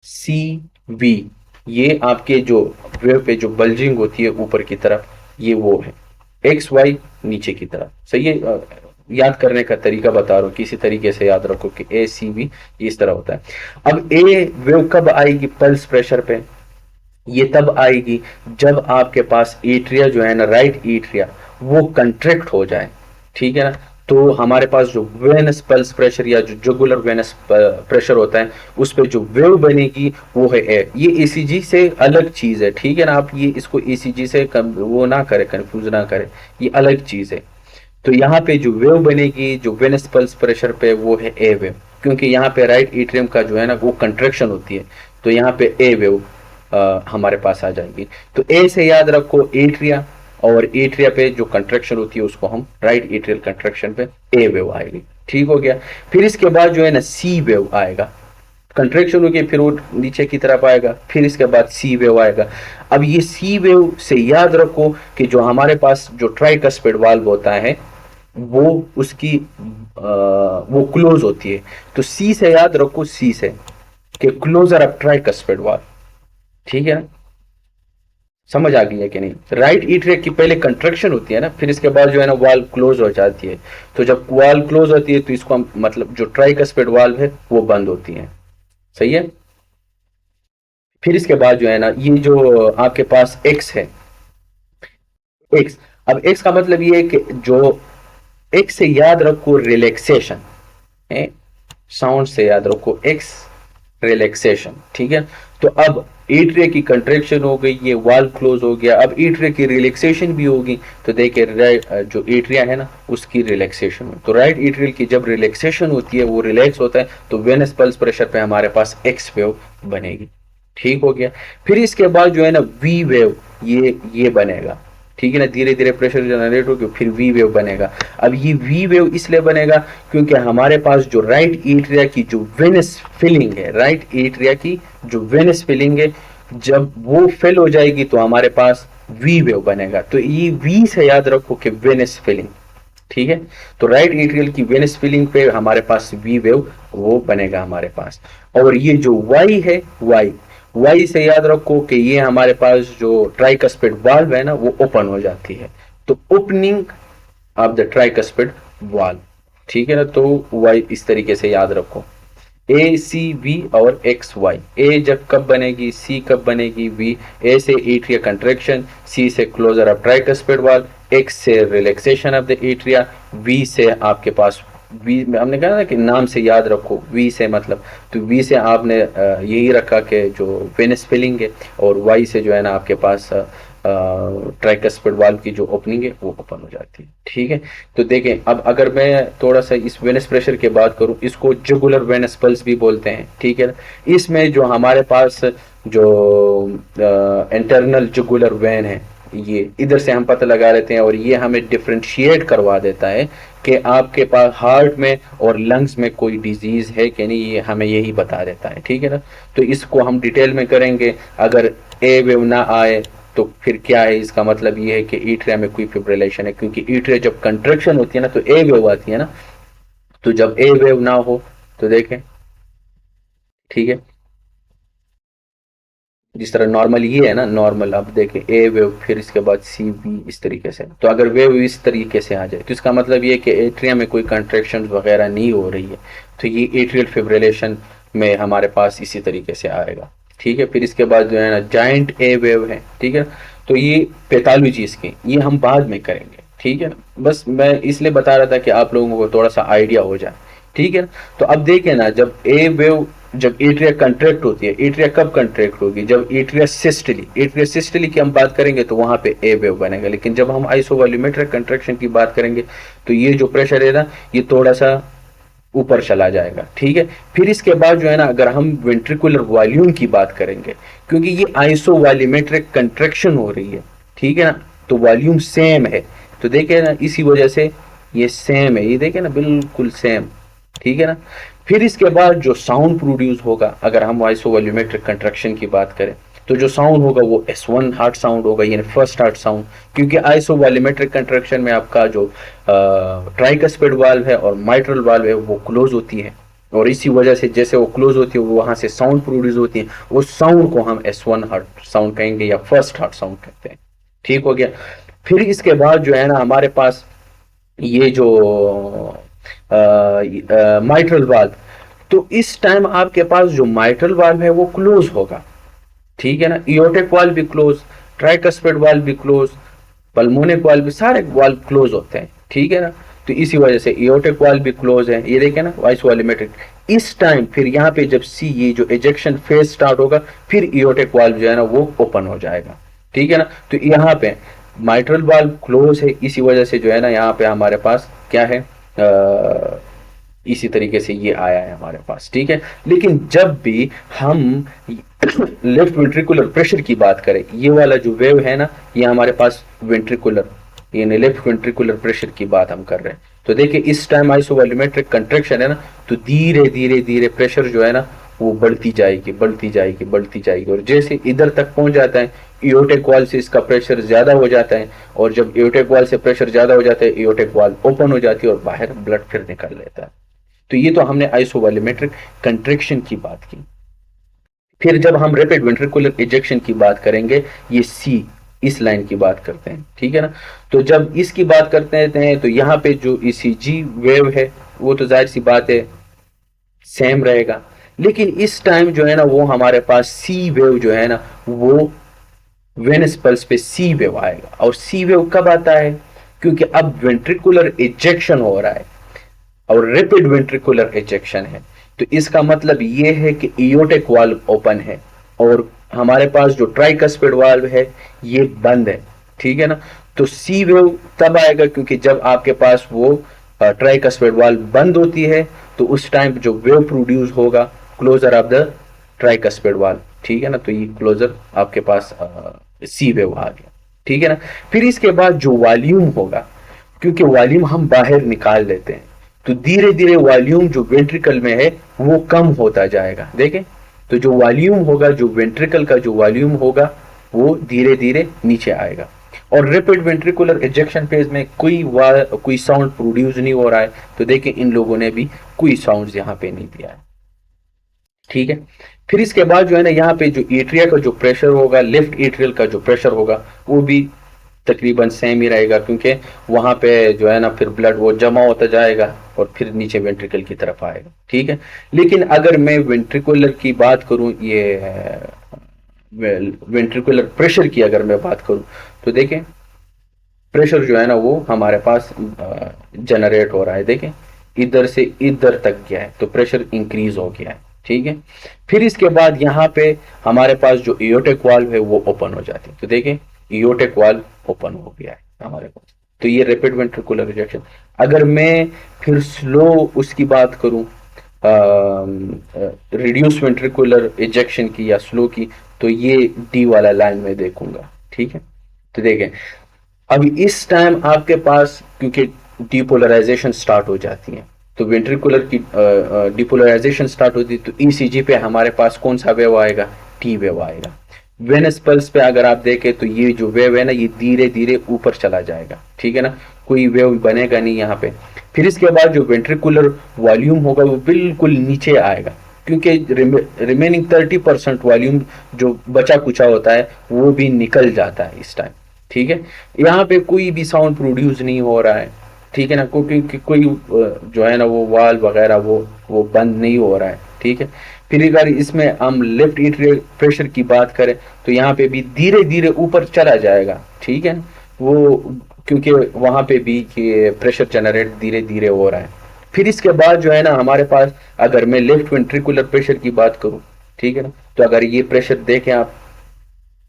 सी वी, ये आपके जो वेव पे जो बल्जिंग होती है ऊपर की तरफ, ये वो है एक्स वाई नीचे की तरफ, सही है। याद करने का तरीका बता रहा हूँ, किसी तरीके से याद रखो कि ए सी वी इस तरह होता है। अब ए वेव कब आएगी पल्स प्रेशर पे, ये तब आएगी जब आपके पास एट्रिया जो है ना, राइट एट्रिया वो कंट्रैक्ट हो जाए, ठीक है ना। तो हमारे पास जो वेनस पल्स प्रेशर या जो जुगुलर वेनस प्रेशर होता है उस पर जो वेव बनेगी वो है ए। ये ईसीजी से अलग चीज है, ठीक है ना। आप ये इसको ईसीजी से वो ना करें, कंफ्यूज ना करें, ये अलग चीज है। तो यहाँ पे जो वेव बनेगी जो वेनस पल्स प्रेशर पे वो है ए वेव, क्योंकि यहाँ पे राइट एट्रियम का जो है ना वो कंट्रैक्शन होती है, तो यहाँ पे ए वेव हमारे पास आ जाएगी। तो ए से याद रखो एट्रिया, और एट्रिया पे जो कंट्रैक्शन होती है उसको हम राइट एट्रियल कंट्रैक्शन पे ए वेव आएगी, ठीक हो गया। फिर इसके बाद जो है ना सी वेव आएगा, कंट्रैक्शन होगी फिर वो नीचे की तरफ आएगा, फिर इसके बाद सी वेव आएगा। अब ये सी वेव से याद रखो कि जो हमारे पास जो ट्राइकस्पिड वाल्व होता है वो उसकी वो क्लोज होती है, तो सी से याद रखो, सी से कि क्लोजर ऑफ ट्राइकस्पिड वाल्व, ठीक है। समझ आ गई है कि नहीं। राइट एट्रिया की पहले कंट्रैक्शन होती है ना, फिर इसके बाद जो है ना वाल्व क्लोज हो जाती है। तो जब वाल्व क्लोज होती है तो इसको हम मतलब जो ट्राइकस्पिड वाल्व है वो बंद होती है, सही है। फिर इसके बाद जो है ना ये जो आपके पास एक्स है, एक्स, अब एक्स का मतलब ये है कि जो एक्स से याद रखो रिलैक्सेशन है, साउंड से याद रखो एक्स रिलैक्सेशन, ठीक है। तो अब एट्रिया की कंट्रैक्शन हो गई, ये वाल्व क्लोज हो गया, अब एट्रिया की रिलैक्सेशन भी होगी, तो देखिए जो एट्रिया है ना उसकी रिलैक्सेशन हो, तो राइट एट्रियल की जब रिलैक्सेशन होती है वो रिलैक्स होता है, तो वेनस पल्स प्रेशर पे हमारे पास एक्स वेव बनेगी, ठीक हो गया। फिर इसके बाद जो है ना वी वेव ये बनेगा, ठीक है ना, धीरे धीरे प्रेशर जनरेट होकर फिर वी वेव बनेगा। अब ये वी वेव इसलिए बनेगा क्योंकि हमारे पास जो राइट एट्रिया की जो वेनस फिलिंग है, राइट एट्रिया की जो वेनस फिलिंग है, जब वो फिल हो जाएगी तो हमारे पास वी वेव बनेगा। तो ये वी से याद रखो कि वेनस फिलिंग, ठीक है। तो राइट एट्रियल की वेनस फिलिंग पे हमारे पास वी वेव वो बनेगा हमारे पास। और ये जो वाई है, वाई से याद रखो कि ये हमारे पास जो ट्राइकस्पिड वाल्व है ना वो ओपन हो जाती है, तो opening of the tricuspid valve, ठीक है ना। तो वाई इस तरीके से याद रखो, ए सी वी और एक्स वाई। ए जब कब बनेगी, सी कब बनेगी, वी। ए से एट्रिया कंट्रैक्शन, सी से closure of tricuspid valve, X से relaxation of the atria, V से आपके पास, वी हमने कहा ना कि नाम से याद रखो, वी से मतलब, तो वी से आपने यही रखा कि जो वेनस फिलिंग है, और वाई से जो है ना आपके पास ट्राइकस्पिड वाल्व की जो ओपनिंग है वो ओपन हो जाती है, ठीक है। तो देखें, अब अगर मैं थोड़ा सा इस वेनस प्रेशर की बात करूं, इसको जुगुलर वेनस पल्स भी बोलते हैं, ठीक है। इसमें जो हमारे पास जो इंटरनल जुगुलर वेन है, ये इधर से हम पता लगा लेते हैं, और ये हमें डिफ्रेंशिएट करवा देता है कि आपके पास हार्ट में और लंग्स में कोई डिजीज है कि नहीं, ये हमें यही बता देता है, ठीक है ना। तो इसको हम डिटेल में करेंगे। अगर ए वेव ना आए तो फिर क्या है, इसका मतलब ये है कि एट्रिया में कोई फिब्रिलेशन है, क्योंकि एट्रिया जब कंट्रैक्शन होती है ना तो ए वेव आती है ना, तो जब ए वेव ना हो तो देखें, ठीक है, जिस तरह नॉर्मल ये है ना, नॉर्मल, अब देखें ए वेव फिर इसके बाद सी वी, इस तरीके से। तो अगर वेव इस तरीके से आ जाए तो इसका मतलब ये कि एट्रिया में कोई कंट्रैक्शन वगैरह नहीं हो रही है, तो ये एट्रियल फिब्रिलेशन में हमारे पास इसी तरीके से आएगा, ठीक है। फिर इसके बाद जो है ना जाइंट ए वेव है, ठीक है। तो ये पैथोलॉजी इसकी ये हम बाद में करेंगे, ठीक है ना। बस मैं इसलिए बता रहा था कि आप लोगों को थोड़ा सा आइडिया हो जाए, ठीक है ना। तो अब देखें ना, जब ए वेव, जब एट्रिया कंट्रैक्ट होती है, एट्रिया कब कंट्रैक्ट होगी, जब एट्रिया सिस्टली की हम बात करेंगे तो वहां पे ए वेव बनेगा। लेकिन जब हम आइसोवॉल्यूमेट्रिक कंट्रैक्शन की बात करेंगे तो ये जो प्रेशर है ना ये थोड़ा सा ऊपर चला जाएगा, ठीक है। फिर इसके बाद जो है ना, अगर हम वेंट्रिकुलर वॉल्यूम की बात करेंगे, क्योंकि ये आइसोवॉल्यूमेट्रिक कंट्रैक्शन हो रही है, ठीक है ना, तो वॉल्यूम सेम है, तो देखिए ना इसी वजह से ये सेम है, ये देखिए ना बिल्कुल सेम, ठीक है ना। फिर इसके बाद जो साउंड प्रोड्यूस होगा, अगर हम आइसोवॉल्यूमेट्रिक कंट्रैक्शन की बात करें तो जो साउंड होगा वो S1 हार्ट साउंड होगा, यानी फर्स्ट हार्ट साउंड, क्योंकि आइसोवॉल्यूमेट्रिक कंट्रैक्शन में आपका जो ट्राइकस्पिड वाल्व है और माइट्रल वाल्व है वो क्लोज होती है, और इसी वजह से जैसे वो क्लोज होती है वो वहां से साउंड प्रोड्यूस होती है, उस साउंड को हम S1 हार्ट साउंड कहेंगे या फर्स्ट हार्ट साउंड कहते हैं, ठीक हो गया। फिर इसके बाद जो है ना हमारे पास ये जो माइट्रल वाल्व, तो इस टाइम आपके पास जो माइट्रल वाल्व है वो क्लोज होगा, ठीक है ना। इयोटिक वाल्व भी क्लोज, ट्राइकस्पिड वाल्व भी क्लोज, पल्मोनिक वाल्व भी, सारे वाल्व क्लोज होते हैं, ठीक है ना। तो इसी वजह से इयोटिक वाल्व भी क्लोज है, ये देखें ना आइसोवॉल्यूमेट्रिक। इस टाइम फिर यहाँ पे जब सी, ये जो एजेक्शन फेज स्टार्ट होगा, फिर इयोटिक वाल्व जो है ना वो ओपन हो जाएगा, ठीक है ना। तो यहाँ पे माइट्रल वाल्व क्लोज है, इसी वजह से जो है ना यहाँ पे हमारे पास क्या है, इसी तरीके से ये आया है हमारे पास, ठीक है। लेकिन जब भी हम लेफ्ट वेंट्रिकुलर प्रेशर की बात करें, ये वाला जो वेव है ना ये हमारे पास वेंट्रिकुलर, यानी लेफ्ट वेंट्रिकुलर प्रेशर की बात हम कर रहे हैं। तो देखिए इस टाइम आइसोवॉल्यूमेट्रिक कंट्रैक्शन है ना, तो धीरे धीरे धीरे प्रेशर जो है ना वो बढ़ती जाएगी, बढ़ती जाएगी, बढ़ती जाएगी, और जैसे इधर तक पहुंच जाता है एओर्टिक वाल्व से इसका प्रेशर ज्यादा हो जाता है, और जब एओर्टिक वाल्व से प्रेशर ज्यादा हो जाता है एओर्टिक वाल्व ओपन हो जाती है और बाहर ब्लड फिर निकल लेता है। तो ये तो हमने आइसोवॉल्यूमेट्रिक कंट्रैक्शन की बात की। फिर जब हम रैपिड वेंट्रिकुलर इजेक्शन की बात करेंगे, ये सी, इस लाइन की बात करते हैं, ठीक है ना। तो जब इसकी बात करते हैं तो यहाँ पे जो ईसीजी वेव है वो तो जाहिर सी बात है सेम रहेगा, लेकिन इस टाइम जो है ना वो हमारे पास सी वेव जो है ना वो वेनस पल्स पे सी वेव आएगा। और सी वेव कब आता है, क्योंकि अब वेंट्रिकुलर इजेक्शन हो रहा है और रैपिड वेंट्रिकुलर इजेक्शन है, तो इसका मतलब ये है कि एओर्टिक वाल्व ओपन है और हमारे पास जो ट्राइकस्पिड वाल्व है ये बंद है, ठीक है ना। तो सी वेव तब आएगा क्योंकि जब आपके पास वो ट्राइकस्पिड वाल्व बंद होती है, तो उस टाइम जो वेव प्रोड्यूस होगा closure of the tricuspid valve, ठीक है ना। तो ये क्लोजर आपके पास सी वेव आ गया, ठीक है ना। फिर इसके बाद जो वॉल्यूम होगा, क्योंकि वॉल्यूम हम बाहर निकाल लेते हैं, तो धीरे धीरे वॉल्यूम जो वेंट्रिकल में है वो कम होता जाएगा। देखें, तो जो वॉल्यूम होगा, जो वेंट्रिकल का जो वॉल्यूम होगा वो धीरे धीरे नीचे आएगा। और रैपिड वेंट्रिकुलर इजेक्शन फेज में कोई साउंड प्रोड्यूस नहीं हो रहा है, तो देखें इन लोगों ने भी कोई साउंड यहाँ पे नहीं दिया है। ठीक है। फिर इसके बाद जो है ना, यहाँ पे जो एट्रिया का जो प्रेशर होगा, लेफ्ट एट्रियल का जो प्रेशर होगा वो भी तकरीबन सेम ही रहेगा, क्योंकि वहां पे जो है ना फिर ब्लड वो जमा होता जाएगा और फिर नीचे वेंट्रिकल की तरफ आएगा। ठीक है। लेकिन अगर मैं वेंट्रिकुलर की बात करूं, ये वेंट्रिकुलर प्रेशर की अगर मैं बात करूं, तो देखें प्रेशर जो है ना वो हमारे पास जनरेट हो रहा है। देखें इधर से इधर तक गया है, तो प्रेशर इंक्रीज हो गया है। ठीक है। फिर इसके बाद यहाँ पे हमारे पास जो एओर्टिक वाल्व है वो ओपन हो जाती है, तो देखें एओर्टिक वाल्व ओपन हो गया है हमारे पास। तो ये रैपिड वेंट्रिकुलर रिजेक्शन। अगर मैं फिर स्लो उसकी बात करूं, रिड्यूस वेंट्रिकुलर इजेक्शन की या स्लो की, तो ये डी वाला लाइन में देखूंगा। ठीक है। तो देखें अभी इस टाइम आपके पास क्योंकि डिपोलराइजेशन स्टार्ट हो जाती है, तो वेंट्रिकुलर की डिपोलराइजेशन स्टार्ट होती है, तो ईसीजी पे हमारे पास कौन सा वेव आएगा, टी वेव आएगा। वेनस पल्स पे अगर आप देखें तो ये जो वेव है ना ये धीरे धीरे ऊपर चला जाएगा। ठीक है ना, कोई वेव बनेगा नहीं यहाँ पे। फिर इसके बाद जो वेंट्रिकुलर वॉल्यूम होगा वो बिल्कुल नीचे आएगा, क्योंकि रिमेनिंग 30% वॉल्यूम जो बचा कुचा होता है वो भी निकल जाता है इस टाइम। ठीक है। यहाँ पे कोई भी साउंड प्रोड्यूस नहीं हो रहा है। ठीक है ना, क्योंकि कोई जो है ना वो वाल वगैरह वो बंद नहीं हो रहा है। ठीक है। फिर अगर इसमें हम लेफ्ट एट्रियल प्रेशर की बात करें, तो यहाँ पे भी धीरे धीरे ऊपर चला जाएगा। ठीक है। वो क्योंकि वहां पे भी प्रेशर जनरेट धीरे धीरे हो रहा है। फिर इसके बाद जो है ना हमारे पास, अगर मैं लेफ्ट वेंट्रिकुलर प्रेशर की बात करूं, ठीक है ना, तो अगर ये प्रेशर देखें आप,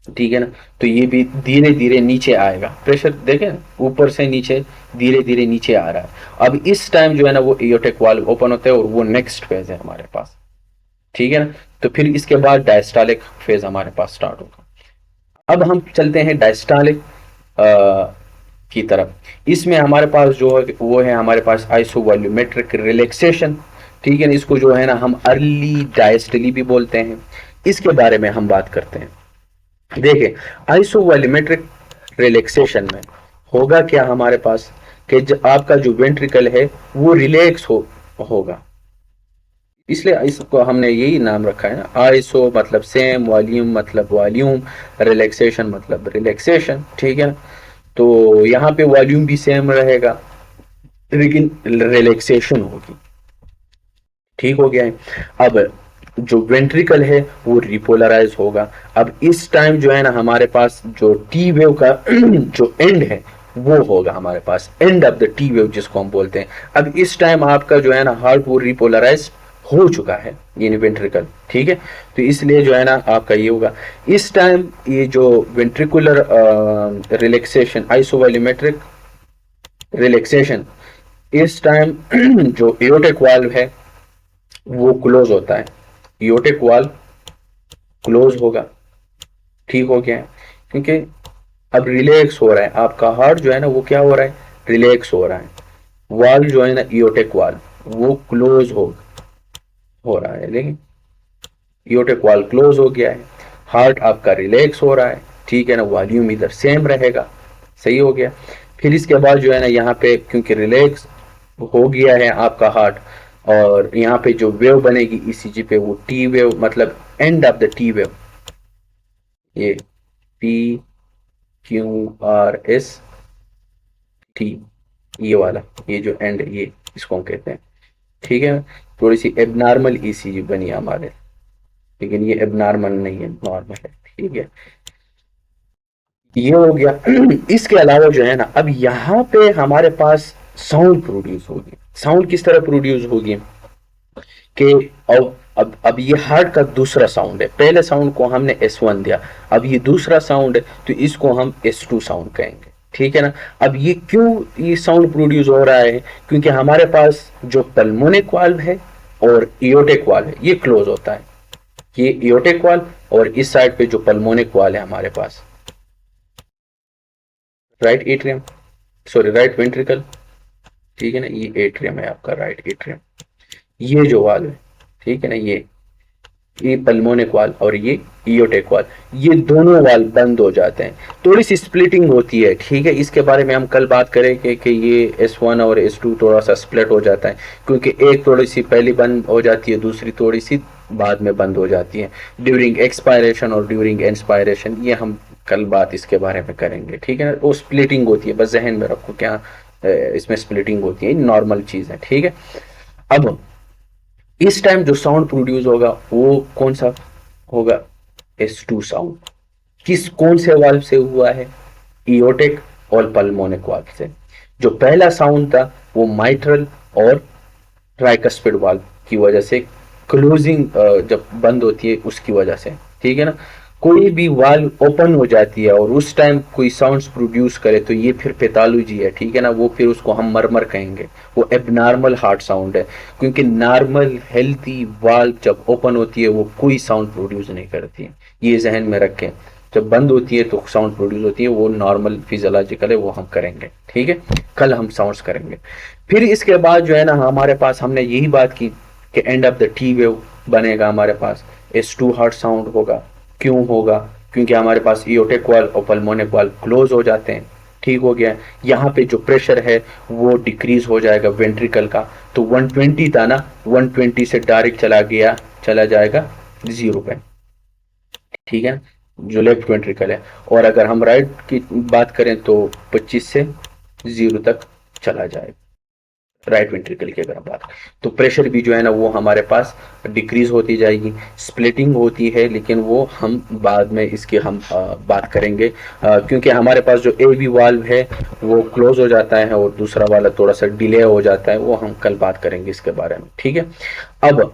ठीक है ना, तो ये भी धीरे धीरे नीचे आएगा। प्रेशर देखें ऊपर से नीचे धीरे धीरे नीचे आ रहा है। अब इस टाइम जो है ना वो एओर्टिक वाल्व ओपन होता है और वो नेक्स्ट फेज है हमारे पास। ठीक है ना। तो फिर इसके बाद डायस्टॉलिक फेज हमारे पास स्टार्ट होगा। अब हम चलते हैं डायस्टॉलिक की तरफ। इसमें हमारे पास जो है वो है हमारे पास आइसोवॉल्यूमेट्रिक रिलैक्सेशन। ठीक है ना, इसको जो है ना हम अर्ली डायस्टली भी बोलते हैं। इसके बारे में हम बात करते हैं। देखिए आइसोवॉल्यूमेट्रिक रिलैक्सेशन में होगा क्या हमारे पास कि आपका जो वेंट्रिकल है वो रिलैक्स होगा, इसलिए इसको हमने यही नाम रखा है ना, आइसो मतलब सेम, वॉल्यूम मतलब वॉल्यूम, रिलैक्सेशन मतलब रिलैक्सेशन। ठीक है। तो यहाँ पे वॉल्यूम भी सेम रहेगा लेकिन रिलैक्सेशन होगी। ठीक हो गया है। अब जो वेंट्रिकल है वो रिपोलराइज होगा। अब इस टाइम जो है ना हमारे पास जो टी वेव का जो एंड है वो होगा हमारे पास, end of the T wave जिसको हम बोलते हैं। अब इस टाइम आपका जो है ना हार्ट वो रिपोलराइज हो चुका है, यानी वेंट्रिकल। ठीक है। तो इसलिए जो है ना आपका ये होगा इस टाइम, ये जो वेंट्रिकुलर रिलैक्सेशन, आइसोवॉल्यूमेट्रिक रिलैक्सेशन, इस टाइम जो एओर्टिक वाल्व है वो क्लोज होता है, एओर्टिक वाल्व क्लोज होगा। ठीक हो गया है, क्योंकि अब रिलैक्स हो रहा है आपका हार्ट जो है ना वो क्या हो रहा है, रिलैक्स हो रहा है। वाल्व जो है ना एओर्टिक वाल्व वो क्लोज हो रहा है, लेकिन एओर्टिक वाल्व क्लोज हो गया है, हार्ट आपका रिलैक्स हो रहा है। ठीक है ना, वॉल्यूम इधर सेम रहेगा। सही हो गया। फिर इसके बाद जो है ना यहाँ पे क्योंकि रिलैक्स हो गया है आपका हार्ट, और यहाँ पे जो वेव बनेगी ईसीजी पे वो टी वेव मतलब end of the T wave, ये P Q R S T, ये वाला ये जो एंड है ये इसको हम कहते हैं। ठीक है। थोड़ी सी एबनॉर्मल ईसीजी बनी हमारे, लेकिन ये एबनॉर्मल नहीं है, नॉर्मल है। ठीक है। ये हो गया। इसके अलावा जो है ना अब यहाँ पे हमारे पास साउंड प्रोड्यूस होगी। साउंड किस तरह प्रोड्यूस होगी कि अब ये हार्ट का दूसरा साउंड है। पहले साउंड को हमने S1 दिया, अब ये दूसरा साउंड है तो इसको हम S2 साउंड कहेंगे। ठीक है ना। अब ये क्यों ये साउंड प्रोड्यूस हो रहा है, क्योंकि हमारे पास जो पल्मोनिक वाल्व है और एओर्टिक वाल्व है ये क्लोज होता है। ये एओर्टिक वाल्व और इस साइड पे जो पल्मोनिक वाल्व है हमारे पास, right atrium, sorry right ventricle, ठीक है ना, ये एट्रियम है आपका राइट एट्रियम। ये जो वाल्व है, ठीक है ना, ये पल्मोनिक वाल्व और ये इयोटिक वाल्व, ये दोनों वाल्व बंद हो जाते हैं। थोड़ी सी स्प्लिटिंग होती है, ठीक है, इसके बारे में हम कल बात करेंगे कि ये S1 और S2 थोड़ा सा स्प्लिट हो जाता है, क्योंकि एक थोड़ी सी पहले बंद हो जाती है, दूसरी थोड़ी सी बाद में बंद हो जाती है, ड्यूरिंग एक्सपायरेशन और ड्यूरिंग इंस्पायरेशन। ये हम कल बात इसके बारे में करेंगे, ठीक है ना। वो स्प्लिटिंग होती है, बस जहन में रखो क्या इसमें स्प्लिटिंग होती है, नॉर्मल चीज़ है, ठीक है। अब इस टाइम जो साउंड प्रोड्यूस होगा वो कौन सा होगा, S2 साउंड। किस कौन से वाल्व से हुआ है, इयोटिक और पल्मोनिक वाल्व से। जो पहला साउंड था वो माइट्रल और ट्राइकस्पिड वाल्व की वजह से, क्लोजिंग जब बंद होती है उसकी वजह से, ठीक है ना। कोई भी वाल्व ओपन हो जाती है और उस टाइम कोई साउंड्स प्रोड्यूस करे तो ये फिर पैथोलॉजी है, ठीक है ना, वो फिर उसको हम मरमर कहेंगे, वो एबनॉर्मल हार्ट साउंड है। क्योंकि नॉर्मल हेल्थी वाल्व जब ओपन होती है वो कोई साउंड प्रोड्यूस नहीं करती है, ये जहन में रखें। जब बंद होती है तो साउंड प्रोड्यूस होती है, वो नॉर्मल फिजियोलॉजिकल है, वो हम करेंगे, ठीक है, कल हम साउंड्स करेंगे। फिर इसके बाद जो है ना हमारे पास, हमने यही बात की कि and of the T wave बनेगा हमारे पास, S2 हार्ट साउंड होगा। क्यों होगा, क्योंकि हमारे पास इयोटिक वाल्व और पल्मोनिक वाल्व क्लोज हो जाते हैं, ठीक हो गया। यहाँ पे जो प्रेशर है वो डिक्रीज हो जाएगा वेंट्रिकल का, तो 120 था ना, 120 से डायरेक्ट चला जाएगा 0 पे, ठीक है, जो लेफ्ट वेंट्रिकल है। और अगर हम राइट की बात करें तो 25 से 0 तक चला जाएगा राइट वेंट्रिकल की अगर हम बात करें। तो प्रेशर भी जो है ना वो हमारे पास डिक्रीज होती जाएगी, स्प्लिटिंग होती है, लेकिन वो हम बाद में इसकी हम बात करेंगे, क्योंकि हमारे पास जो ए बी वाल्व है वो क्लोज हो जाता है और दूसरा वाला थोड़ा सा डिले हो जाता है, वो हम कल बात करेंगे इसके बारे में, ठीक है। अब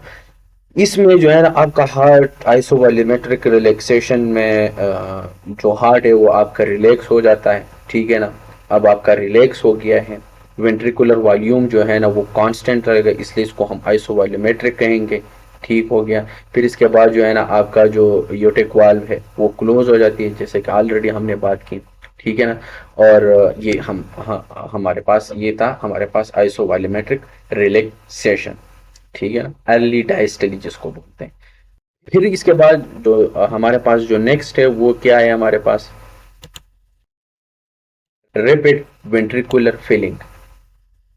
इसमें जो है ना आपका हार्ट आइसोवॉल्यूमेट्रिक रिलैक्सेशन में जो हार्ट है वो आपका रिलैक्स हो जाता है, ठीक है ना। अब आपका रिलैक्स हो गया है, वेंट्रिकुलर वॉल्यूम जो है ना वो कांस्टेंट रहेगा, इसलिए इसको हम आइसोवॉल्यूमेट्रिक कहेंगे, ठीक हो गया। फिर इसके बाद जो है ना आपका जो यूटिक वाल्व है वो क्लोज हो जाती है, जैसे कि ऑलरेडी हमने बात की, ठीक है ना। और ये हमारे पास ये था, हमारे पास आइसोवॉल्यूमेट्रिक रिलैक्सेशन, ठीक है ना, अर्ली डायस्टली जिसको बोलते हैं। फिर इसके बाद जो हमारे पास जो नेक्स्ट है वो क्या है, हमारे पास रैपिड वेंट्रिकुलर फिलिंग,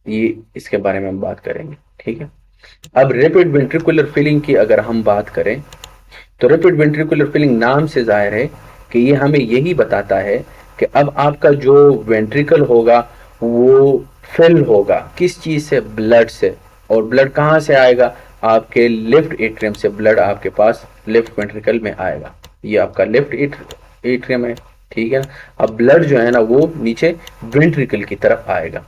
ये इसके बारे में हम बात करेंगे, ठीक है। अब रैपिड वेंट्रिकुलर फिलिंग की अगर हम बात करें तो रैपिड वेंट्रिकुलर फिलिंग नाम से जाहिर है कि ये हमें यही बताता है कि अब आपका जो वेंट्रिकल होगा वो फिल होगा किस चीज से, ब्लड से। और ब्लड कहाँ से आएगा, आपके लेफ्ट एट्रियम से ब्लड आपके पास लेफ्ट वेंट्रिकल में आएगा। ये आपका लेफ्ट एट्रियम है, ठीक है ना। अब ब्लड जो है ना वो नीचे वेंट्रिकल की तरफ आएगा,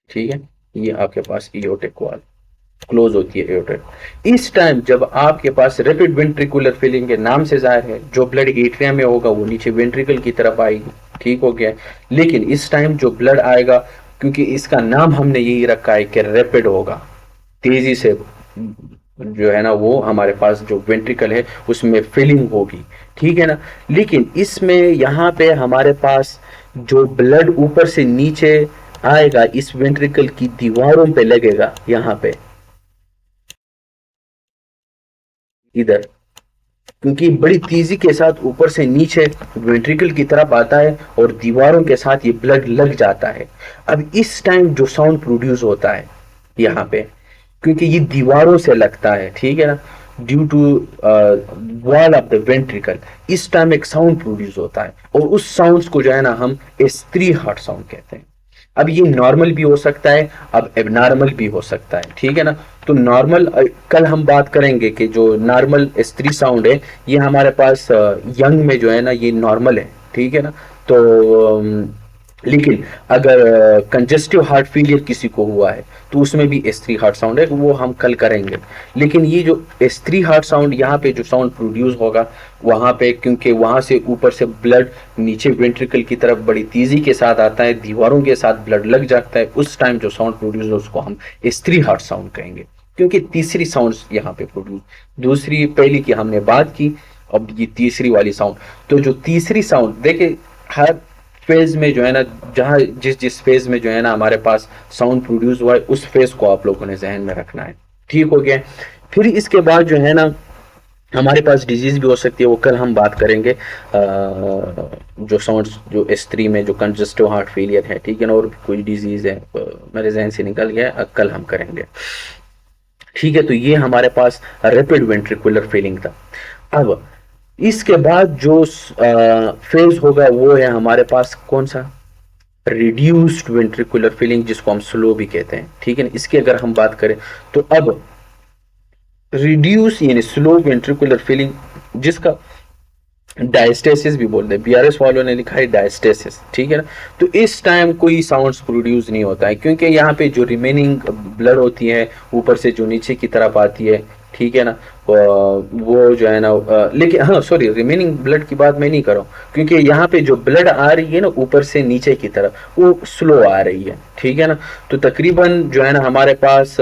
ठीक है। ये आपके पास एओर्टिक वाल्व क्लोज होती है एओर्टिक। इस टाइम जब आपके पास रैपिड वेंट्रिकुलर फिलिंग के नाम से जाहिर है जो ब्लड एट्रियम में होगा वो नीचे वेंट्रिकल की तरफ आएगी, ठीक हो गया। लेकिन इस टाइम जो ब्लड आएगा, क्योंकि इसका नाम हमने यही रखा है कि रैपिड होगा, तेजी से जो है ना वो हमारे पास जो वेंट्रिकल है उसमें फिलिंग होगी, ठीक है ना। लेकिन इसमें यहाँ पे हमारे पास जो ब्लड ऊपर से नीचे आएगा इस वेंट्रिकल की दीवारों पे लगेगा, यहाँ पे इधर, क्योंकि बड़ी तेजी के साथ ऊपर से नीचे वेंट्रिकल की तरफ आता है और दीवारों के साथ ये ब्लड लग जाता है। अब इस टाइम जो साउंड प्रोड्यूस होता है यहाँ पे, क्योंकि ये दीवारों से लगता है, ठीक है ना, due to wall of the ventricle, इस टाइम एक साउंड प्रोड्यूस होता है और उस साउंड को जो है ना हम S3 हार्ट साउंड कहते हैं। अब ये नॉर्मल भी हो सकता है, अब एबनॉर्मल भी हो सकता है, ठीक है ना। तो नॉर्मल कल हम बात करेंगे कि जो नॉर्मल S3 साउंड है ये हमारे पास यंग में जो है ना ये नॉर्मल है, ठीक है ना। तो लेकिन अगर कंजेस्टिव हार्ट फेलियर किसी को हुआ है तो उसमें भी S3 हार्ट साउंड है, वो हम कल करेंगे। लेकिन ये जो S3 हार्ट साउंड यहाँ पे जो साउंड प्रोड्यूस होगा वहां पे, क्योंकि वहां से ऊपर से ब्लड नीचे वेंट्रिकल की तरफ बड़ी तेजी के साथ आता है, दीवारों के साथ ब्लड लग जाता है, उस टाइम जो साउंड प्रोड्यूस है उसको हम S3 हार्ट साउंड कहेंगे, क्योंकि तीसरी साउंड यहाँ पे प्रोड्यूस, दूसरी पहली की हमने बात की अब ये तीसरी वाली साउंड, तो जो तीसरी साउंड देखिए, हर फेज में जो है ना, जहाँ जिस जिस फेज में जो है ना हमारे पास साउंड प्रोड्यूस हुआ है, उस फेज को आप लोगों ने जहन में रखना है। ठीक हो गया। फिर इसके बाद जो है ना हमारे पास डिजीज भी हो सकती है, वो कल हम बात करेंगे। जो साउंड जो S3 में जो कंजस्टिव हार्ट फेलियर है, ठीक है ना, और कोई डिजीज है मेरे जहन से निकल गया, कल हम करेंगे। ठीक है, तो ये हमारे पास रैपिड वेंट्रिकुलर फीलिंग था। अब इसके बाद जो फेज होगा वो है हमारे पास कौन सा, रिड्यूस्ड वेंट्रिकुलर फीलिंग, जिसको हम स्लो भी कहते हैं। ठीक है ना, इसकी अगर हम बात करें तो अब रिड्यूस यानी स्लो वेंट्रिकुलर फीलिंग, जिसका डायस्टेसिस भी बोलते हैं, बीआरएस वालों ने लिखा है डायस्टेसिस। ठीक है ना, तो इस टाइम कोई साउंड्स प्रोड्यूस नहीं होता है, क्योंकि यहाँ पे जो रिमेनिंग ब्लड होती है ऊपर से जो नीचे की तरफ आती है, ठीक है ना, वो जो है ना, लेकिन हाँ सॉरी, रिमेनिंग ब्लड की बात मैं नहीं कर रहा हूँ, क्योंकि यहाँ पे जो ब्लड आ रही है ना ऊपर से नीचे की तरफ, वो स्लो आ रही है। ठीक है ना, तो तकरीबन जो है ना हमारे पास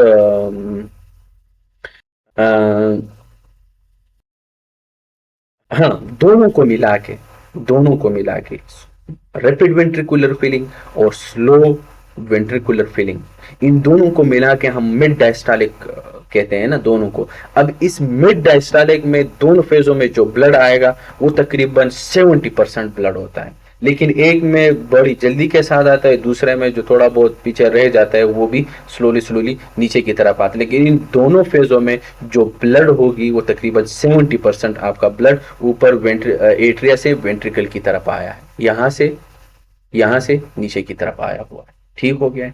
हाँ, दोनों को मिला के रैपिड वेंट्रिकुलर फीलिंग और स्लो वेंट्रिकुलर फीलिंग, इन दोनों को मिला के हम मिड डायस्टोलिक कहते हैं ना दोनों को। अब इस मिड डायस्टोलिक में दोनों फेजों में जो ब्लड आएगा वो तकरीबन 70% ब्लड होता है, लेकिन एक में बड़ी जल्दी के साथ आता है, दूसरे में जो थोड़ा बहुत पीछे रह जाता है वो भी स्लोली स्लोली नीचे की तरफ आता है। लेकिन इन दोनों फेजों में जो ब्लड होगी वो तकरीबन 70% आपका ब्लड ऊपर एट्रिया से वेंट्रिकल की तरफ आया है, यहाँ से नीचे की तरफ आया हुआ है। ठीक हो गया है।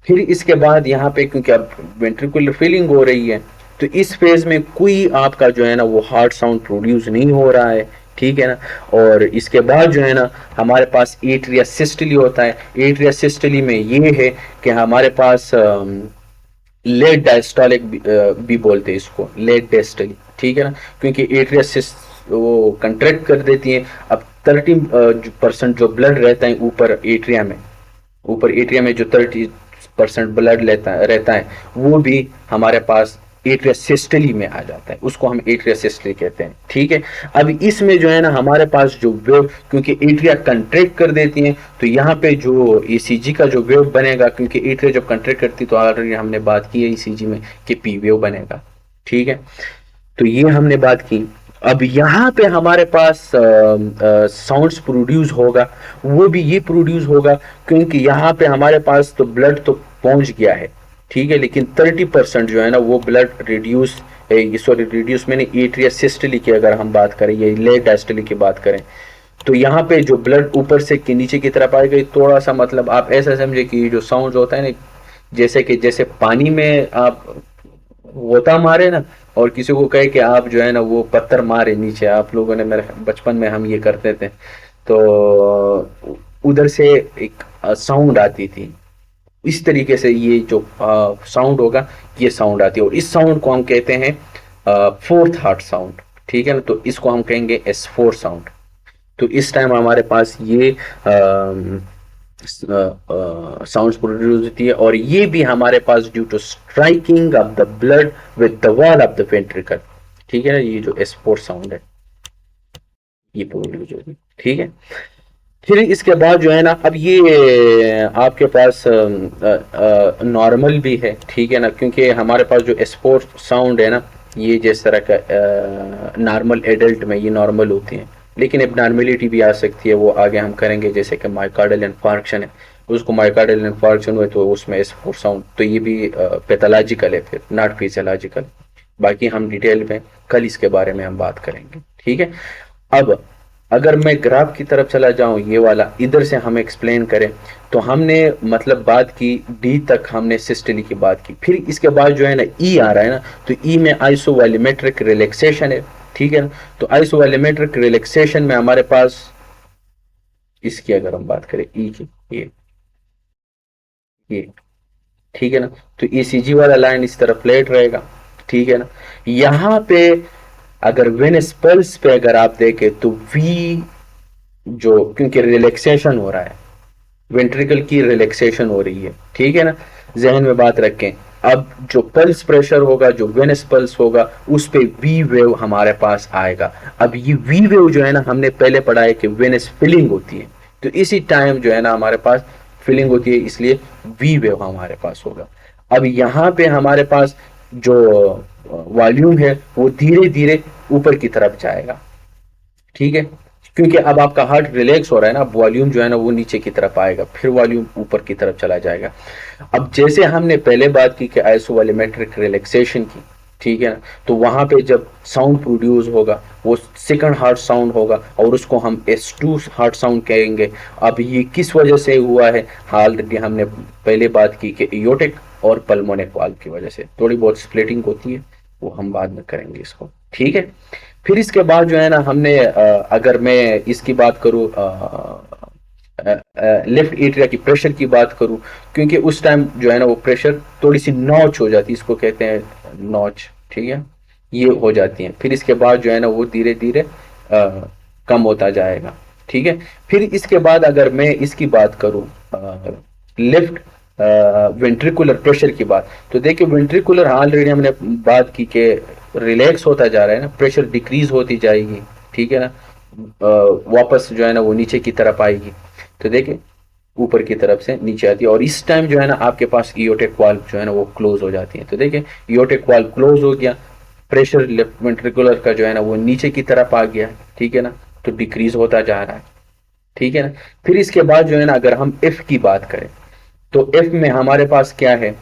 फिर इसके बाद यहाँ पे क्योंकि अब वेंट्रिकुलर फीलिंग हो रही है, तो इस फेज में कोई आपका जो है ना वो हार्ट साउंड प्रोड्यूस नहीं हो रहा है। ठीक है ना, और इसके बाद जो है ना हमारे पास एट्रिया सिस्टली होता है। एट्रिया सिस्टली में ये है कि हमारे पास लेट डायस्टोलिक भी बोलते हैं इसको, लेट डायस्टोलिक। ठीक है ना, क्योंकि एट्रिया वो कंट्रैक्ट कर देती है। अब 30% जो ब्लड रहता है ऊपर एट्रिया में जो 30% ब्लड रहता है वो भी हमारे पास एट्रिया सिस्टली में आ जाता है, उसको हम एट्रिया सिस्टली कहते हैं। ठीक है, अब इसमें जो है ना हमारे पास जो वेव, क्योंकि एट्रिया कंट्रैक्ट कर देती है, तो यहाँ पे जो ईसीजी का जो वेव बनेगा, क्योंकि एट्रिया जब कंट्रैक्ट करती तो ऑलरेडी हमने बात की है ईसीजी में कि पी वेव बनेगा। ठीक है, तो ये हमने बात की। अब यहाँ पे हमारे पास साउंड्स प्रोड्यूस होगा, वो भी ये प्रोड्यूस होगा क्योंकि यहाँ पे हमारे पास तो ब्लड तो पहुंच गया है। ठीक है, लेकिन 30% जो है ना वो ब्लड रिड्यूस मैंने एट्रिया सिस्टली की अगर हम बात करें, ये लेट डायस्टोली की बात करें, तो यहाँ पे जो ब्लड ऊपर से नीचे की तरफ आएगा, थोड़ा सा मतलब आप ऐसा समझे कि जो साउंड होता है ना, जैसे पानी में आप गोता मारे ना, और किसी को कहे कि आप जो है ना वो पत्थर मारे नीचे, आप लोगों ने, मेरे बचपन में हम ये करते थे, तो उधर से एक साउंड आती थी। इस तरीके से ये जो साउंड होगा, ये साउंड आती है, और इस साउंड को हम कहते हैं फोर्थ हार्ट साउंड। ठीक है ना, तो इसको हम कहेंगे S4 साउंड। तो इस टाइम हमारे पास ये साउंड्स प्रोड्यूस होती है, और ये भी हमारे पास due to striking of the blood with the wall of the ventricle. ठीक है ना, ये जो S4 साउंड है ये प्रोड्यूस होगी। ठीक है, फिर इसके बाद जो है ना, अब ये आपके पास नॉर्मल भी है। ठीक है ना, क्योंकि हमारे पास जो S4 साउंड है ना, ये जिस तरह का नॉर्मल एडल्ट में ये नॉर्मल होती है, लेकिन एबनॉर्मेलिटी भी आ सकती है, वो आगे हम करेंगे। जैसे कि माइकार्डियल इन्फार्क्शन है, उसको माइकार्डियल इन्फार्क्शन हुए तो उसमें S4 साउंड, तो ये भी पैथोलॉजिकल है, फिर नॉट फिजियोलॉजिकल। बाकी हम डिटेल में कल इसके बारे में हम बात करेंगे। ठीक है, अब अगर मैं ग्राफ की तरफ चला जाऊं, ये वाला इधर से हम एक्सप्लेन करें, तो हमने मतलब बात की डी तक, हमने सिस्टली की बात की। फिर इसके बाद जो है ना ई आ रहा है ना, तो ई में आइसोवॉल्यूमेट्रिक रिलैक्सेशन है। ठीक है ना, तो आइसोवॉल्यूमेट्रिक रिलैक्सेशन में हमारे पास इसकी अगर हम बात करें ई की, ये ठीक है ना, तो ईसीजी वाला लाइन इस तरफ फ्लैट रहेगा। ठीक है ना, यहाँ पे अगर वेनस पल्स पे अगर आप देखें तो वी जो, क्योंकि रिलैक्सेशन हो रहा है, वेंट्रिकल की रिलैक्सेशन हो रही है। ठीक है ना, जहन में बात रखें। अब जो पल्स प्रेशर होगा, जो वेनस पल्स होगा, उस पे वी वेव हमारे पास आएगा। अब ये वी वेव जो है ना, हमने पहले पढ़ा है कि वेनस फिलिंग होती है, तो इसी टाइम जो है ना हमारे पास फिलिंग होती है, इसलिए वी वेव हमारे पास होगा। अब यहाँ पे हमारे पास जो वॉल्यूम है वो धीरे धीरे ऊपर की तरफ जाएगा, ठीक है, क्योंकि अब आपका हार्ट रिलैक्स हो रहा है ना, अब वॉल्यूम जो है ना वो नीचे की तरफ आएगा, फिर वॉल्यूम ऊपर की तरफ चला जाएगा। अब जैसे हमने पहले बात की कि आइसोवॉल्यूमेट्रिक रिलैक्सेशन की, ठीक है ना, तो वहां पे जब साउंड प्रोड्यूस होगा वो सेकंड हार्ट साउंड होगा और उसको हम S2 हार्ट साउंड कहेंगे। अब ये किस वजह से हुआ है, ऑलरेडी हमने पहले बात की कि एयोटिक और पल्मोनिक वाल्व की वजह से थोड़ी बहुत स्प्लिटिंग होती है, वो हम बाद में करेंगे इसको, ठीक है। फिर इसके बाद जो है ना हमने अगर मैं इसकी बात करूँ, लेफ्ट एट्रिया की प्रेशर की बात करूं, क्योंकि उस टाइम जो है ना वो प्रेशर थोड़ी सी नॉच हो जाती है, इसको कहते हैं नॉच, ठीक है, ये हो जाती है। फिर इसके बाद जो है ना वो धीरे धीरे कम होता जाएगा, ठीक है। फिर इसके बाद अगर मैं इसकी बात करूं लेफ्ट वेंट्रिकुलर प्रेशर की बात, तो देखिए वेंट्रिकुलर ऑलरेडी हमने बात की कि रिलैक्स होता जा रहा है ना, प्रेशर डिक्रीज होती जाएगी, ठीक है ना, वापस जो है ना वो नीचे की तरफ आएगी, तो देखिए ऊपर की तरफ से नीचे आती है। और इस टाइम जो है ना आपके पास एयोटिक वाल्व जो है ना वो क्लोज हो जाती है, तो देखिए एयोटिक वाल्व क्लोज हो गया, प्रेशर लेफ्ट वेंट्रिकुलर का जो है ना वो नीचे की तरफ आ गया, ठीक है ना, तो डिक्रीज होता जा रहा है, ठीक है ना। फिर इसके बाद जो है ना अगर हम एफ की बात करें, तो एफ में हमारे पास क्या है,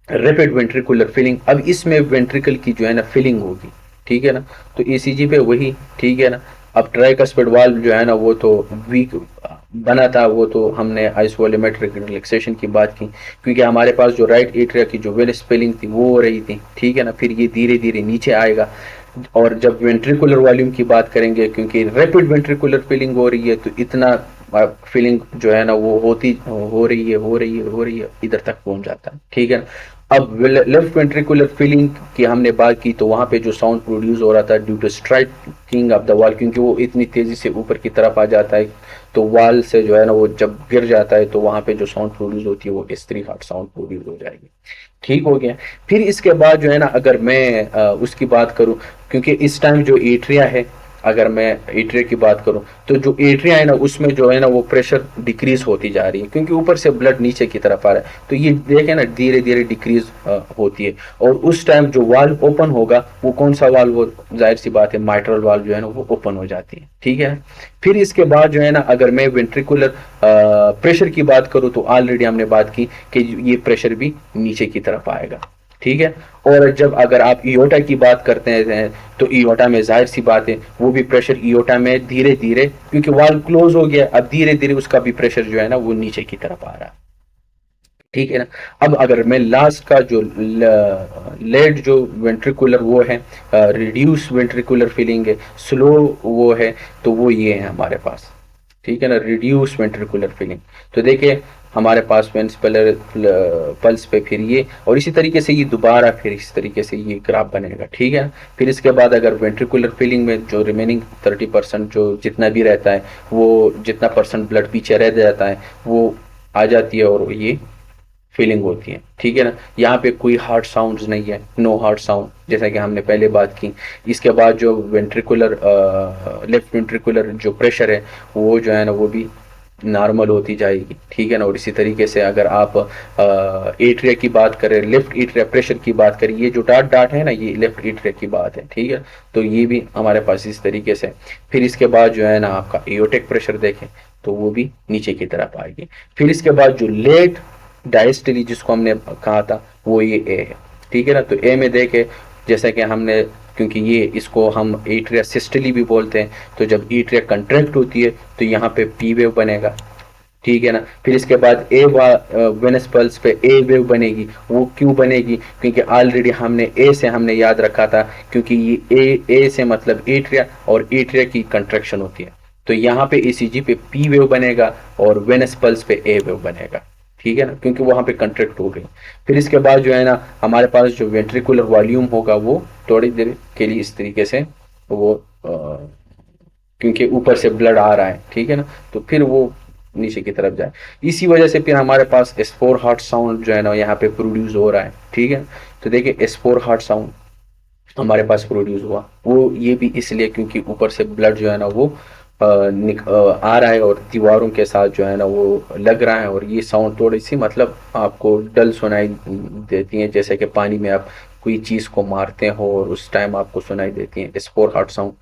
रैपिड वेंट्रिकुलर फिलिंग। अब इसमें वेंट्रिकल की जो है ना फिलिंग होगी, ठीक है ना, तो ईसीजी पे वही, ठीक है ना। अब ट्राइकस्पिड वाल्व जो है ना वो तो वीक बना था, वो तो हमने आइसोवॉल्यूमेट्रिक रिलैक्सेशन की बात की, क्योंकि हमारे पास जो राइट एट्रिया की जो वेनस फिलिंग थी वो हो रही थी, ठीक है ना। फिर ये धीरे धीरे नीचे आएगा, और जब वेंट्रिकुलर वॉल्यूम की बात करेंगे, क्योंकि रैपिड वेंट्रिकुलर फिलिंग हो रही है, तो इतना फीलिंग जो है ना वो हो रही है इधर तक पहुंच जाता है, ठीक है ना। अब लेफ्ट वेंट्रिकुलर फिलिंग की हमने बात की, तो वहां पे जो साउंड प्रोड्यूस हो रहा था due to striking of the wall, क्योंकि वो इतनी तेजी से ऊपर की तरफ आ जाता है, तो वॉल से जो है ना वो जब गिर जाता है तो वहां पे जो साउंड प्रोड्यूस होती है वो S3 हार्ट साउंड प्रोड्यूस हो जाएगी, ठीक हो गया। फिर इसके बाद जो है ना अगर मैं उसकी बात करूं, क्योंकि इस टाइम जो एट्रिया है, अगर मैं एट्रिया की बात करूं, तो जो एट्रिया है ना उसमें जो है ना वो प्रेशर डिक्रीज होती जा रही है, क्योंकि ऊपर से ब्लड नीचे की तरफ आ रहा है, तो ये देखें ना धीरे धीरे डिक्रीज होती है। और उस टाइम जो वाल्व ओपन होगा, वो कौन सा वाल्व, वो जाहिर सी बात है माइट्रल वाल्व जो है ना वो ओपन हो जाती है, ठीक है। फिर इसके बाद जो है ना अगर मैं वेंट्रिकुलर प्रेशर की बात करूं, तो ऑलरेडी हमने बात की कि ये प्रेशर भी नीचे की तरफ आएगा, ठीक है। और जब अगर आप इयोटा की बात करते हैं, तो इयोटा में जाहिर सी बात है वो भी प्रेशर इयोटा में धीरे धीरे, क्योंकि वाल्व क्लोज हो गया, अब धीरे धीरे उसका भी प्रेशर जो है ना वो नीचे की तरफ आ रहा है, ठीक है ना। अब अगर मैं लास्ट का जो लेड जो वेंट्रिकुलर वो है, रिड्यूस वेंट्रिकुलर फीलिंग है, स्लो वो है, तो वो ये है हमारे पास, ठीक है ना, रिड्यूस वेंट्रिकुलर फीलिंग। तो देखिए हमारे पास पल्स पे फिर ये, और इसी तरीके से ये दोबारा फिर इस तरीके से ये ग्राफ बनेगा, ठीक है। फिर इसके बाद अगर वेंट्रिकुलर फीलिंग में जो रिमेनिंग 30% जो जितना भी रहता है, वो जितना परसेंट ब्लड पीछे रह जाता है वो आ जाती है और ये फीलिंग होती है, ठीक है ना। यहाँ पे कोई हार्ट साउंड्स नहीं है, नो हार्ट साउंड, जैसा कि हमने पहले बात की। इसके बाद जो वेंट्रिकुलर लेफ्ट वेंट्रिकुलर जो प्रेशर है वो जो है ना वो भी नॉर्मल होती जाएगी, ठीक है ना। और इसी तरीके से अगर आप एट्रिया की बात करें, लेफ्ट एट्रिया प्रेशर की बात करें, ये जो डाट डाट है ना ये लेफ्ट एट्रिया की बात है, ठीक है। तो ये भी हमारे पास इस तरीके से। फिर इसके बाद जो है ना आपका एयोटिक प्रेशर देखें तो वो भी नीचे की तरफ आएगी। फिर इसके बाद जो लेट डायस्टली जिसको हमने कहा था वो ये ए है, ठीक है ना। तो ए में देखे जैसा कि हमने, क्योंकि ये इसको हम एट्रिया सिस्टली भी बोलते हैं, तो जब एट्रिया कंट्रैक्ट होती है तो यहाँ पे पी वेव बनेगा, ठीक है ना। फिर इसके बाद वेनस पल्स पे ए वेव बनेगी। वो क्यों बनेगी, क्योंकि ऑलरेडी हमने ए से हमने याद रखा था, क्योंकि ये ए से मतलब एट्रिया, और एट्रिया की कंट्रैक्शन होती है, तो यहाँ पे ईसीजी पे पी वेव बनेगा और वेनस पल्स पे ए वेव बनेगा, ठीक है ना, क्योंकि वहां पे कंट्रैक्ट हो गई। फिर इसके बाद जो है ना हमारे पास जो वेंट्रिकुलर वॉल्यूम होगा वो थोड़ी देर के लिए इस तरीके से वो क्योंकि ऊपर से ब्लड आ रहा है, ठीक है ना, तो फिर वो नीचे की तरफ जाए। इसी वजह से फिर हमारे पास S4 हार्ट साउंड जो है ना यहाँ पे प्रोड्यूस हो रहा है, ठीक है। तो देखिए S4 हार्ट साउंड हमारे पास प्रोड्यूस हुआ, वो ये भी इसलिए क्योंकि ऊपर से ब्लड जो है ना वो आ रहा है और दीवारों के साथ जो है ना वो लग रहा है, और ये साउंड थोड़ी सी मतलब आपको डल सुनाई देती है, जैसे कि पानी में आप कोई चीज़ को मारते हो और उस टाइम आपको सुनाई देती है S4 हार्ट साउंड,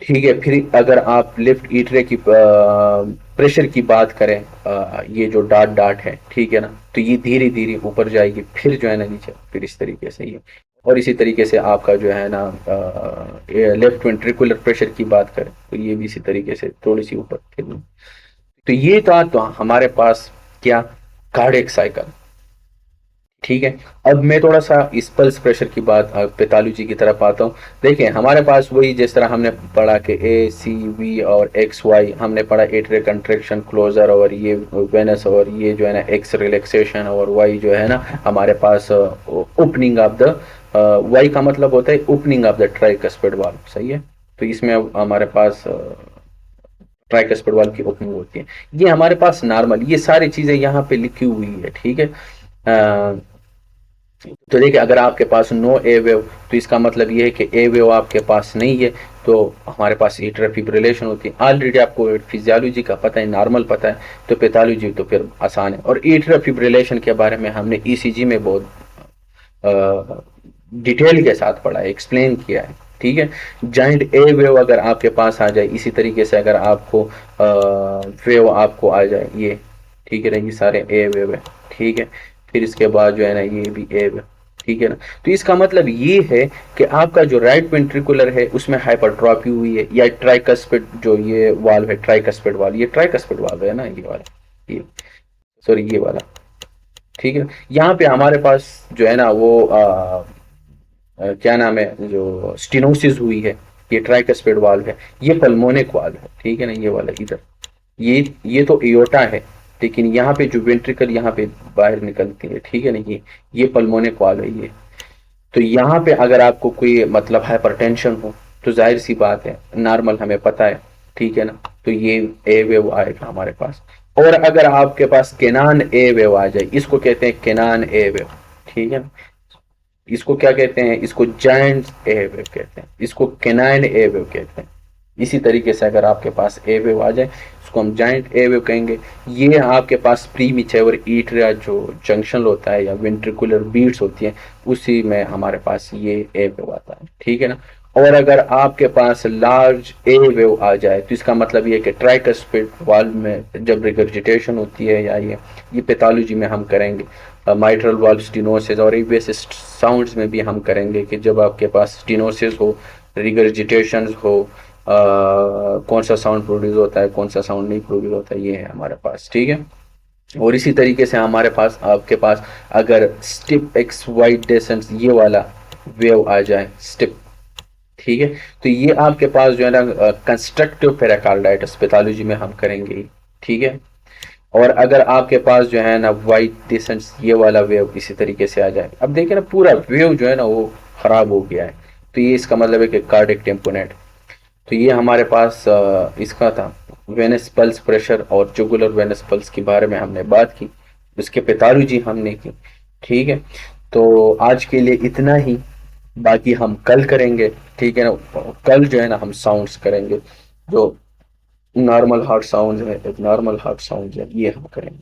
ठीक है। फिर अगर आप लिफ्ट ईटरे की प्रेशर की बात करें, ये जो डाट डाट है, ठीक है ना, तो ये धीरे धीरे ऊपर जाएगी, फिर जो है ना नीचे, फिर इस तरीके से ये, और इसी तरीके से आपका जो है ना लेफ्ट वेंट्रिकुलर प्रेशर की बात करें तो ये भी इसी तरीके से थोड़ी सी ऊपर, तो ये था तो हमारे पास क्या, कार्डियक साइकिल, ठीक है। अब मैं थोड़ा सा इस पल्स प्रेशर की बात पैथोलॉजी की तरफ आता हूँ। देखिए हमारे पास वही जिस तरह हमने पढ़ा कि A C V और XY, हमने पढ़ा एट्रियल कंट्रैक्शन क्लोजर, और ये वेनस, और ये जो है ना X रिलैक्सेशन, और Y जो है ना हमारे पास ओपनिंग ऑफ द Y का मतलब होता है opening of the tricuspid valve, सही है। तो इसमें हमारे पास ट्राइकस्पिड वाल्व की ओपनिंग होती है। ये हमारे पास नॉर्मल, ये सारी चीजें यहाँ पे लिखी हुई है, ठीक है। तो देखिए अगर आपके पास नो ए वेव, तो इसका मतलब ये है कि ए वेव आपके पास नहीं है, तो हमारे पास एट्रियल फिब्रिलेशन होती है। ऑलरेडी आपको फिजियोलॉजी का पता है, नॉर्मल पता है, तो पैथोलॉजी तो फिर आसान है। और एट्रियल फिब्रिलेशन के बारे में हमने ECG में बहुत डिटेल के साथ पढ़ा है, एक्सप्लेन किया है, ठीक है। जाइंट ए वेव अगर आपके पास आ जाए, इसी तरीके से अगर आपको वेव आपको आ जाए ये, ठीक है ना, ये सारे ए वेव है, ठीक है। फिर इसके बाद जो है ना ये भी ए वेव, ठीक है ना। तो इसका मतलब ये है कि आपका जो राइट वेंट्रिकुलर है उसमें हाइपरट्रॉफी हुई है, या ट्राइकस्पिड जो ये वाल्व है, ट्राइकस्पिड वाल्व, ये ट्राइकस्पिड वाल्व है ना, ये वाला, ये सॉरी ये वाला, ठीक है। यहाँ पे हमारे पास जो है ना वो क्या नाम है, जो स्टिनोसिस हुई है, ये ट्राइकस्पिड वाल्व है, ये पल्मोनिक वाल्व है, ठीक है ना, ये वाला इधर, ये तो एओर्टा है, लेकिन यहाँ पे जो वेंट्रिकल यहाँ पे बाहर निकलती है, ठीक है ना, ये पल्मोनिक वाल्व है ये। तो यहाँ पे अगर आपको कोई मतलब हाइपरटेंशन हो तो जाहिर सी बात है, नॉर्मल हमें पता है, ठीक है ना, तो ये ए वेव आएगा हमारे पास। और अगर आपके पास केनान ए वेव आ जाए, इसको कहते हैं केनान ए वेव, ठीक है ना, इसको क्या कहते हैं, इसको जायंट ए वेव कहते हैं, इसको केनाइन ए वेव कहते हैं। इसी तरीके से अगर आपके पास ए वेव आ जाए, इसको हम जायंट ए वेव कहेंगे। ये आपके पास प्रीमेच्योर एट्रिया जो जंक्शन होता है या वेंट्रिकुलर बीट्स होती है, उसी में हमारे पास ये ए वेव आता है, ठीक है ना। और अगर आपके पास लार्ज ए वेव आ जाए तो इसका मतलब ये कि ट्राइकस्पिड वाल्व में जब रिगर्जिटेशन होती है, या ये पैथोलॉजी में हम करेंगे, माइट्रल वाल्व स्टिनोसिस, और बेसिस साउंड्स में भी हम करेंगे कि जब आपके पास स्टिनोसिस हो, रिगर्जिटेशंस हो, कौन सा साउंड प्रोड्यूस होता है, कौन सा साउंड नहीं प्रोड्यूस होता है, ये है हमारे पास, ठीक है। और इसी तरीके से हमारे पास आपके पास अगर स्टिप एक्स वाइट डेसेंट ये वाला वेव आ जाए, स्टिप, ठीक है, तो ये आपके पास जो है ना कंस्ट्रक्टिव पेरिकार्डाइटिस पैथोलॉजी में हम करेंगे, ठीक है। और अगर आपके पास जो है ना वाइट डिसेंट्स ये वाला वेव इसी तरीके से आ जाए, अब देखिए ना पूरा वेव जो है ना वो खराब हो गया है, तो ये इसका मतलब है कि कार्डियक टेम्पोनेट। तो ये हमारे पास इसका था वेनस पल्स प्रेशर और जुगुलर वेनस पल्स के बारे में हमने बात की, उसके पैथोलॉजी हमने की, ठीक है। तो आज के लिए इतना ही, बाकी हम कल करेंगे, ठीक है ना। कल जो है ना हम साउंड्स करेंगे, जो नॉर्मल हार्ट साउंड है, एक नॉर्मल हार्ट साउंड है, ये हम करेंगे।